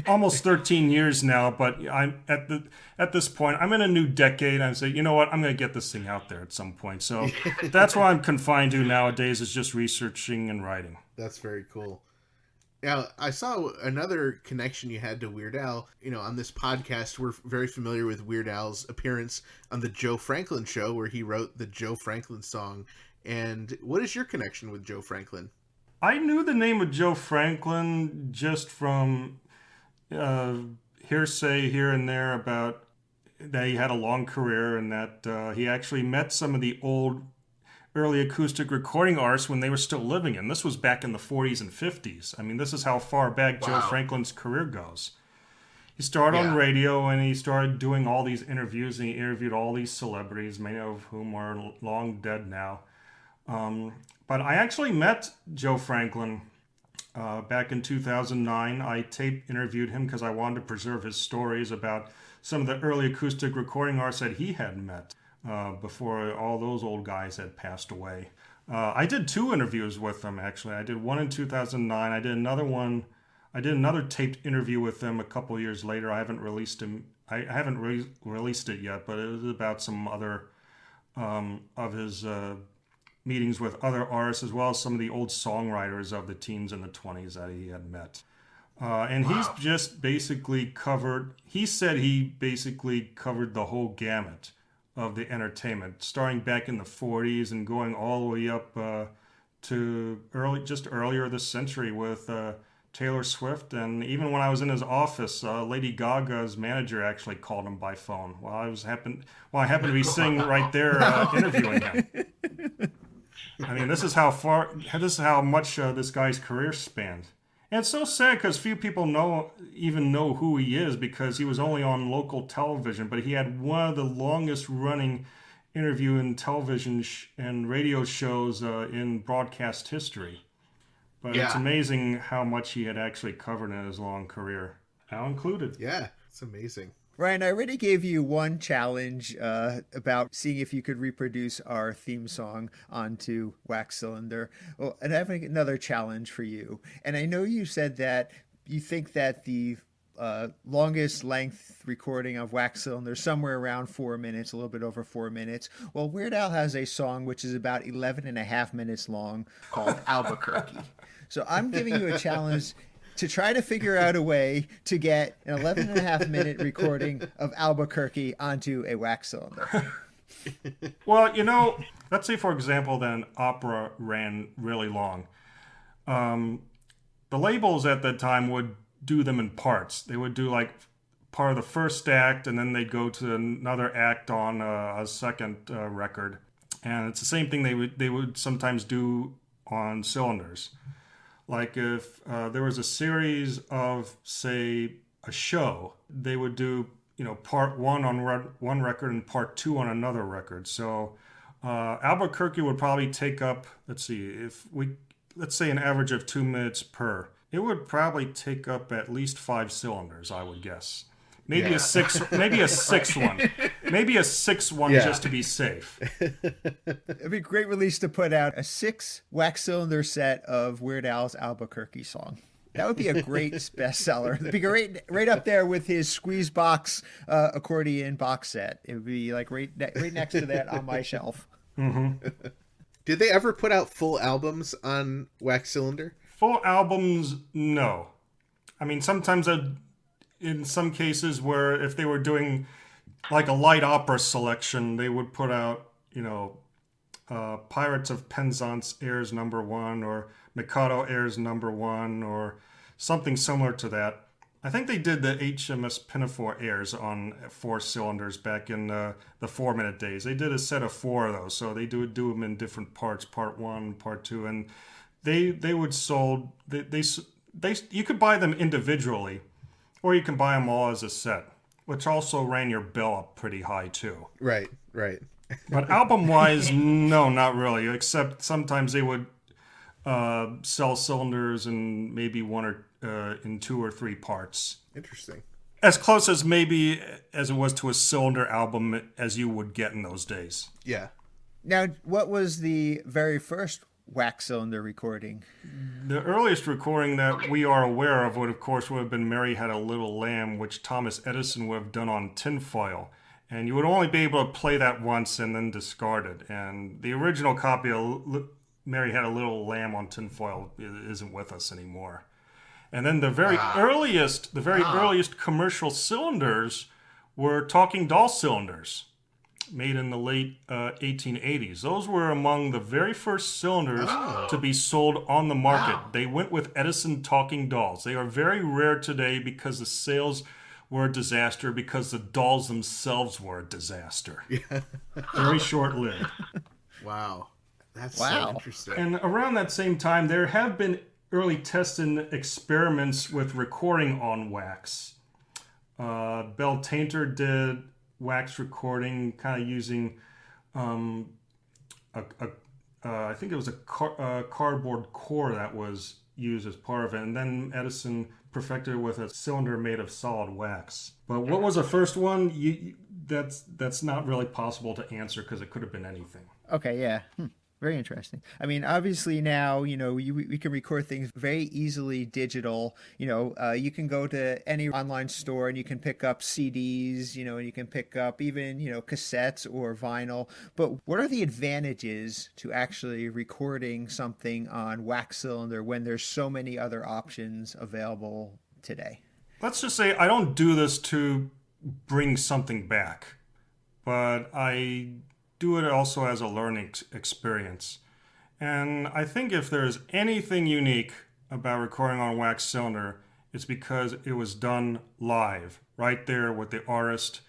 Speaker 7: almost 13 years now, but I'm at this point, I'm in a new decade. I say, you know what, I'm going to get this thing out there at some point. So that's what I'm confined to nowadays, is just researching and writing.
Speaker 1: That's very cool. Now, I saw another connection you had to Weird Al. You know, on this podcast, we're very familiar with Weird Al's appearance on the Joe Franklin show, where he wrote the Joe Franklin song. And what is your connection with Joe Franklin?
Speaker 7: I knew the name of Joe Franklin just from hearsay here and there about that he had a long career, and that he actually met some of the early acoustic recording artists when they were still living. And this was back in the 40s and 50s. I mean, this is how far back Joe Franklin's career goes. He started on radio, and he started doing all these interviews, and he interviewed all these celebrities, many of whom are long dead now. But I actually met Joe Franklin back in 2009. I tape interviewed him because I wanted to preserve his stories about some of the early acoustic recording artists that he had met before all those old guys had passed away. I did 2 interviews with him, actually. I did one in 2009. I did another taped interview with him a couple of years later. I haven't released released it yet, but it was about some other of his meetings with other artists, as well as some of the old songwriters of the teens and the 20s that he had met. And he's just basically covered the whole gamut of the entertainment, starting back in the 40s and going all the way up to earlier this century with Taylor Swift. And even when I was in his office, Lady Gaga's manager actually called him by phone while I happened to be sitting right there interviewing him. I mean, this is how much this guy's career spanned. And it's so sad because few people even know who he is, because he was only on local television, but he had one of the longest running interview in television and radio shows in broadcast history. But it's amazing how much he had actually covered in his long career, Al included.
Speaker 1: Yeah, it's amazing.
Speaker 2: Ryan, I already gave you one challenge about seeing if you could reproduce our theme song onto Wax Cylinder. Well, and I have another challenge for you. And I know you said that you think that the longest length recording of Wax Cylinder is somewhere around 4 minutes, a little bit over 4 minutes. Well, Weird Al has a song which is about 11 and a half minutes long called Albuquerque. So I'm giving you a challenge to try to figure out a way to get an 11 and a half minute recording of Albuquerque onto a Wax Cylinder.
Speaker 7: Well, let's say, for example, that an opera ran really long. The labels at that time would do them in parts. They would do like part of the first act, and then they'd go to another act on a second record. And it's the same thing they would sometimes do on cylinders. Like if there was a series of, say, a show, they would do, part one on one record and part two on another record. So Albuquerque would probably take up, let's say an average of 2 minutes per. It would probably take up at least 5 cylinders, I would guess. Maybe a sixth one. Maybe a sixth one just to be safe.
Speaker 2: It'd be a great release to put out a 6 Wax Cylinder set of Weird Al's Albuquerque song. That would be a great bestseller. It'd be great, right up there with his Squeeze Box accordion box set. It would be like right next to that on my shelf.
Speaker 7: Mm-hmm.
Speaker 1: Did they ever put out full albums on Wax Cylinder?
Speaker 7: Full albums, no. I mean, sometimes in some cases where if they were doing like a light opera selection, they would put out, Pirates of Penzance airs number 1 or Mikado airs number 1 or something similar to that. I think they did the HMS Pinafore airs on 4 cylinders back in the 4-minute days. They did a set of 4 of those, so they do them in different parts, part 1, part 2, and they would sold. They you could buy them individually, or you can buy them all as a set, which also ran your bill up pretty high too.
Speaker 1: Right.
Speaker 7: But album-wise, no, not really. Except sometimes they would sell cylinders in maybe one or in 2 or 3 parts.
Speaker 1: Interesting.
Speaker 7: As close as maybe as it was to a cylinder album as you would get in those days.
Speaker 1: Yeah.
Speaker 2: Now, what was the very first Wax Cylinder recording?
Speaker 7: The earliest recording that we are aware of would have been Mary Had a Little Lamb, which Thomas Edison would have done on tinfoil. And you would only be able to play that once and then discard it. And the original copy of Mary Had a Little Lamb on tinfoil isn't with us anymore. And then the very earliest commercial cylinders were talking doll cylinders, made in the late 1880s. Those were among the very first cylinders to be sold on the market. Wow. They went with Edison talking dolls. They are very rare today because the sales were a disaster, because the dolls themselves were a disaster. Yeah. Very short-lived.
Speaker 1: Wow. That's so interesting.
Speaker 7: And around that same time, there have been early tests and experiments with recording on wax. Bell Tainter did wax recording, kind of using I think it was a cardboard core that was used as part of it, and then Edison perfected it with a cylinder made of solid wax. But what was the first one? That's not really possible to answer because it could have been anything.
Speaker 2: Okay, yeah. Very interesting. I mean, obviously now, we can record things very easily digital. You can go to any online store and you can pick up CDs, and you can pick up even, cassettes or vinyl. But what are the advantages to actually recording something on Wax Cylinder when there's so many other options available today?
Speaker 7: Let's just say I don't do this to bring something back, but I do it also as a learning experience. And I think if there's anything unique about recording on Wax Cylinder, it's because it was done live, right there with the artist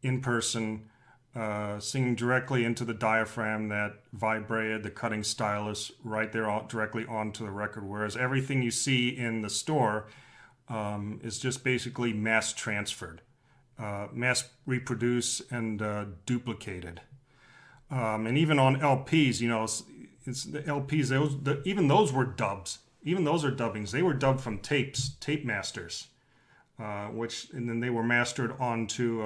Speaker 7: in person, singing directly into the diaphragm that vibrated the cutting stylus right there directly onto the record, whereas everything you see in the store is just basically mass transferred, mass reproduced and duplicated. And even on LPs, it's the LPs. Even those were dubs. Even those are dubbings. They were dubbed from tape masters. and then they were mastered onto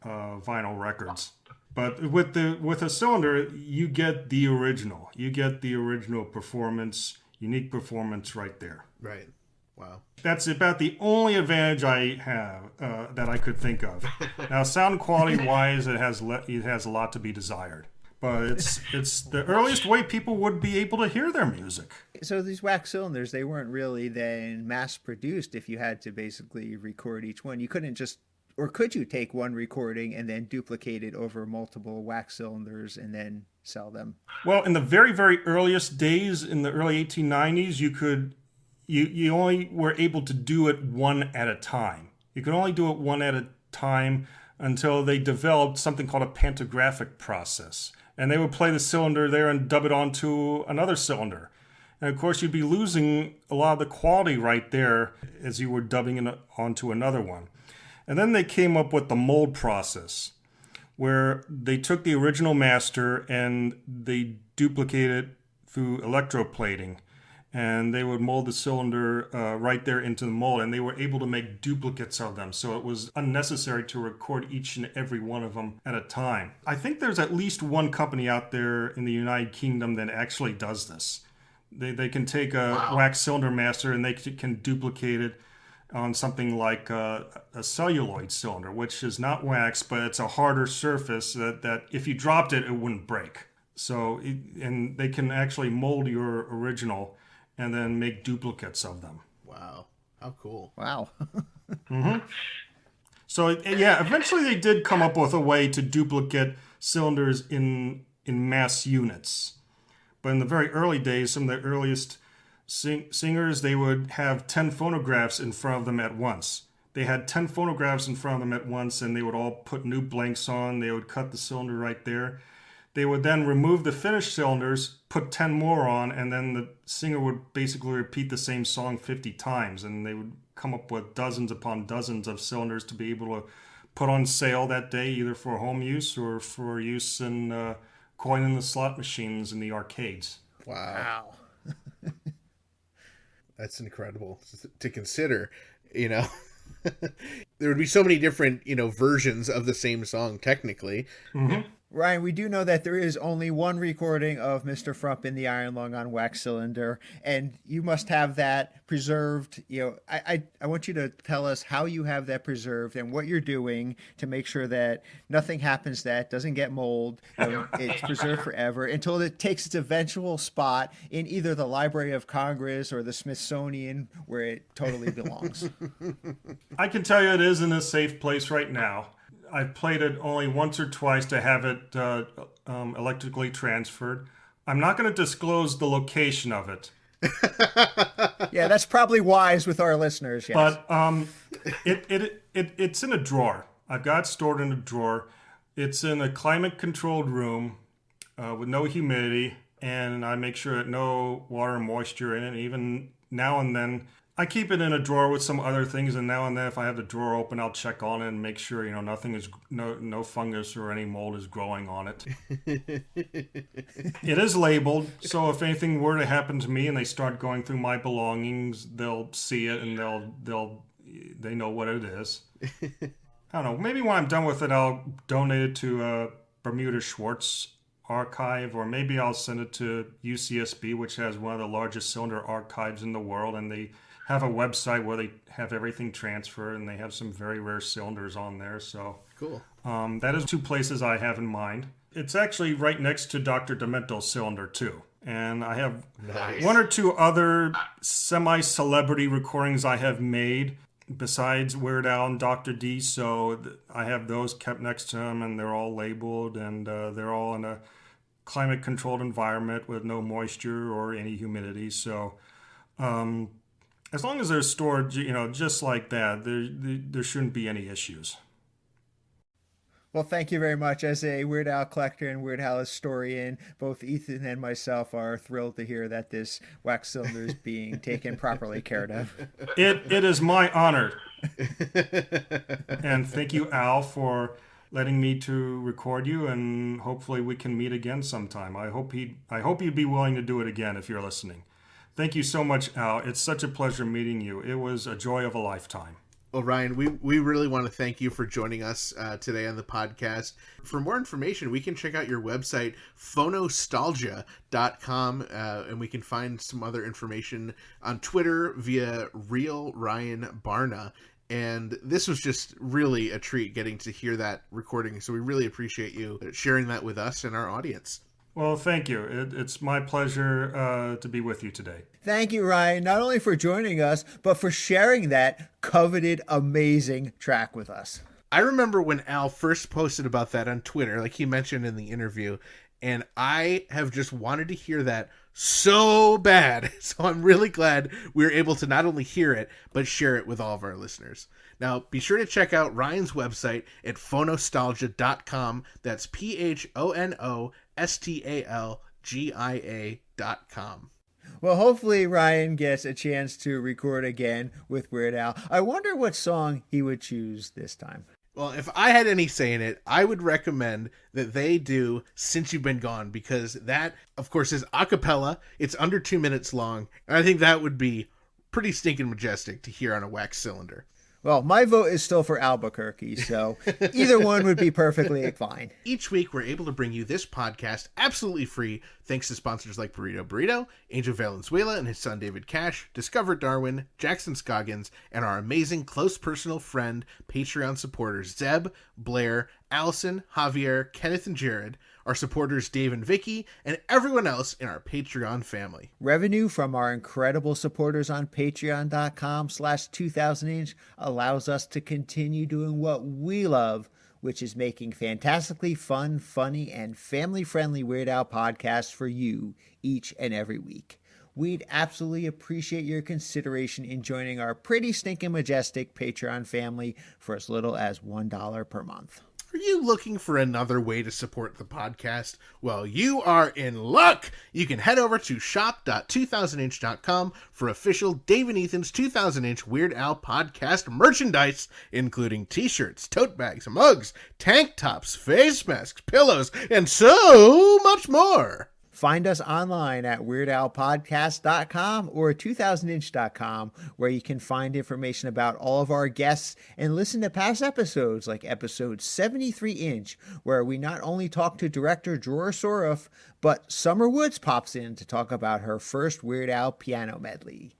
Speaker 7: vinyl records. But with a cylinder, you get the original. You get the original performance, unique performance right there.
Speaker 1: Right. Wow.
Speaker 7: That's about the only advantage I have that I could think of. Now, sound quality wise, it has a lot to be desired. But it's the earliest way people would be able to hear their music.
Speaker 2: So these wax cylinders, they weren't really then mass produced if you had to basically record each one. You couldn't just, or could you take one recording and then duplicate it over multiple wax cylinders and then sell them?
Speaker 7: Well, in the very, very earliest days, in the early 1890s, you only were able to do it one at a time. You could only do it one at a time until they developed something called a pantographic process. And they would play the cylinder there and dub it onto another cylinder. And of course, you'd be losing a lot of the quality right there as you were dubbing it onto another one. And then they came up with the mold process, where they took the original master and they duplicated it through electroplating. And they would mold the cylinder right there into the mold, and they were able to make duplicates of them. So it was unnecessary to record each and every one of them at a time. I think there's at least one company out there in the United Kingdom that actually does this. They can take a wax cylinder master and they can duplicate it on something like a celluloid cylinder, which is not wax, but it's a harder surface that if you dropped it, it wouldn't break. So, and they can actually mold your original and then make duplicates of them.
Speaker 1: Wow. How cool.
Speaker 2: Wow.
Speaker 7: Mm-hmm. So, yeah, eventually they did come up with a way to duplicate cylinders in mass units. But in the very early days, some of the earliest singers, they would have 10 phonographs in front of them at once. They had 10 phonographs in front of them at once, and they would all put new blanks on. They would cut the cylinder right there. They would then remove the finished cylinders, put 10 more on, and then the singer would basically repeat the same song 50 times. And they would come up with dozens upon dozens of cylinders to be able to put on sale that day, either for home use or for use in coin in the slot machines in the arcades.
Speaker 1: Wow. That's incredible to consider, you know. There would be so many different, you know, versions of the same song, technically.
Speaker 7: Mm-hmm.
Speaker 2: Ryan, we do know that there is only one recording of Mr. Frump in the Iron Lung on wax cylinder, and you must have that preserved. You know, I want you to tell us how you have that preserved and what you're doing to make sure that nothing happens that doesn't get mold. You know, it's preserved forever until it takes its eventual spot in either the Library of Congress or the Smithsonian, where it totally belongs.
Speaker 7: I can tell you it is in a safe place right now. I've played it only once or twice to have it electrically transferred. I'm not going to disclose the location of it.
Speaker 2: Yeah, that's probably wise with our listeners. Yes.
Speaker 7: But it's in a drawer. I've got it stored in a drawer. It's in a climate-controlled room with no humidity, and I make sure that no water and moisture in it. Even now and then, I keep it in a drawer with some other things, and now and then if I have the drawer open, I'll check on it and make sure, you know, no fungus or any mold is growing on it. It is labeled, so if anything were to happen to me and they start going through my belongings, they'll see it and they know what it is. I don't know, maybe when I'm done with it, I'll donate it to Bermuda Schwartz archive, or maybe I'll send it to UCSB, which has one of the largest cylinder archives in the world, and they have a website where they have everything transferred, and they have some very rare cylinders on there. So
Speaker 1: cool.
Speaker 7: That is two places I have in mind. It's actually right next to Dr. Demento's cylinder too, and I have one or two other semi-celebrity recordings I have made besides Weird Al and Dr. D. So I have those kept next to him, and they're all labeled, and they're all in a climate-controlled environment with no moisture or any humidity. So as long as they're stored, you know, just like that, there shouldn't be any issues.
Speaker 2: Well, thank you very much. As a Weird Al collector and Weird Al historian, both Ethan and myself are thrilled to hear that this wax cylinder is being taken properly care of.
Speaker 7: It is my honor. And thank you, Al, for letting me to record you, and hopefully we can meet again sometime. I hope you'd be willing to do it again if you're listening. Thank you so much, Al. It's such a pleasure meeting you. It was a joy of a lifetime.
Speaker 1: Well, Ryan, we really want to thank you for joining us today on the podcast. For more information, we can check out your website, phonostalgia.com, and we can find some other information on Twitter via Real Ryan Barna. And this was just really a treat getting to hear that recording. So we really appreciate you sharing that with us and our audience.
Speaker 7: Well, thank you. It's my pleasure to be with you today.
Speaker 2: Thank you, Ryan, not only for joining us, but for sharing that coveted, amazing track with us.
Speaker 1: I remember when Al first posted about that on Twitter, like he mentioned in the interview, and I have just wanted to hear that so bad. So I'm really glad we were able to not only hear it, but share it with all of our listeners. Now, be sure to check out Ryan's website at phonostalgia.com. That's phonostalgia.com.
Speaker 2: Well, hopefully Ryan gets a chance to record again with Weird Al. I wonder what song he would choose this time.
Speaker 1: Well, if I had any say in it, I would recommend that they do Since You've Been Gone, because that, of course, is a cappella. It's under 2 minutes long, and I think that would be pretty stinking majestic to hear on a wax cylinder.
Speaker 2: Well, my vote is still for Albuquerque, so either one would be perfectly fine.
Speaker 1: Each week, we're able to bring you this podcast absolutely free, thanks to sponsors like Burrito, Angel Valenzuela and his son David Cash, Discover Darwin, Jackson Scoggins, and our amazing close personal friend, Patreon supporters Zeb, Blair, Allison, Javier, Kenneth, and Jared, our supporters Dave and Vicky, and everyone else in our Patreon family.
Speaker 2: Revenue from our incredible supporters on patreon.com/2000inch allows us to continue doing what we love, which is making fantastically fun, funny, and family-friendly Weird Al podcasts for you each and every week. We'd absolutely appreciate your consideration in joining our pretty stinking majestic Patreon family for as little as $1 per month.
Speaker 1: Are you looking for another way to support the podcast? Well, you are in luck! You can head over to shop.2000inch.com for official Dave and Ethan's 2000-inch Weird Al podcast merchandise, including t-shirts, tote bags, mugs, tank tops, face masks, pillows, and so much more!
Speaker 2: Find us online at WeirdAlPodcast.com or 2000inch.com, where you can find information about all of our guests and listen to past episodes like episode 73-inch, where we not only talk to director Dror Soroff, but Summer Woods pops in to talk about her first Weird Al piano medley.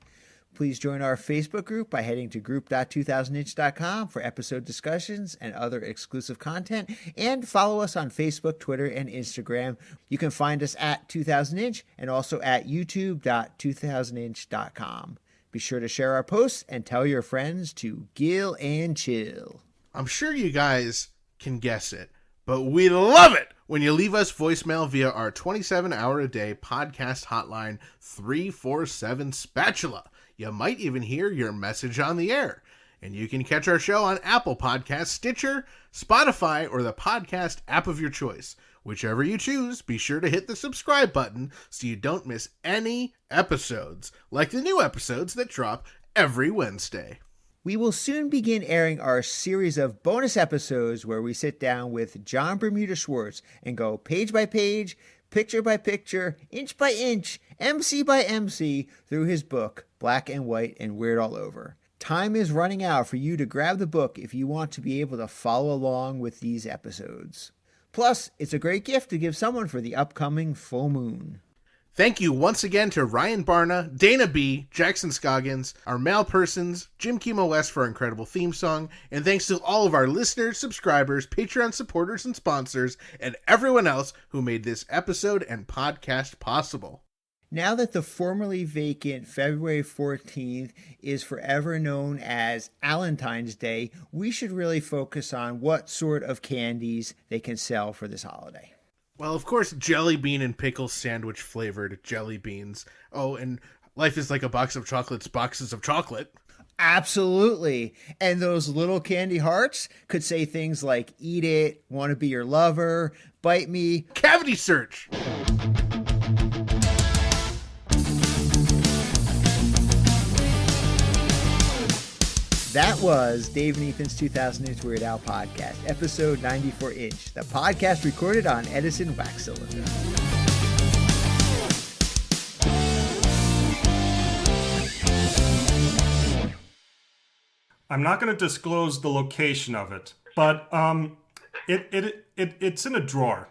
Speaker 2: Please join our Facebook group by heading to group.2000inch.com for episode discussions and other exclusive content, and follow us on Facebook, Twitter, and Instagram. You can find us at 2000inch and also at youtube.2000inch.com. Be sure to share our posts and tell your friends to gill and chill.
Speaker 1: I'm sure you guys can guess it, but we love it when you leave us voicemail via our 27-hour-a-day podcast hotline 347 Spatula. You might even hear your message on the air. And you can catch our show on Apple Podcasts, Stitcher, Spotify, or the podcast app of your choice. Whichever you choose, be sure to hit the subscribe button so you don't miss any episodes, like the new episodes that drop every Wednesday.
Speaker 2: We will soon begin airing our series of bonus episodes where we sit down with John Bermuda Schwartz and go page by page, picture by picture, inch by inch, MC by MC through his book, Black and White and Weird All Over. Time is running out for you to grab the book if you want to be able to follow along with these episodes. Plus, it's a great gift to give someone for the upcoming full moon.
Speaker 1: Thank you once again to Ryan Barna, Dana B., Jackson Scoggins, our male persons, Jim Kimo West for our incredible theme song, and thanks to all of our listeners, subscribers, Patreon supporters, and sponsors, and everyone else who made this episode and podcast possible.
Speaker 2: Now that the formerly vacant February 14th is forever known as Alentine's Day, we should really focus on what sort of candies they can sell for this holiday.
Speaker 1: Well, of course, jelly bean and pickle sandwich flavored jelly beans. Oh, and life is like a box of chocolates, boxes of chocolate.
Speaker 2: Absolutely. And those little candy hearts could say things like, eat it, want to be your lover, bite me.
Speaker 1: Cavity search.
Speaker 2: That was Dave and Ethan's 2000-inch Weird Al podcast, episode 94-inch, the podcast recorded on Edison wax cylinder.
Speaker 7: I'm not going to disclose the location of it, but it's in a drawer.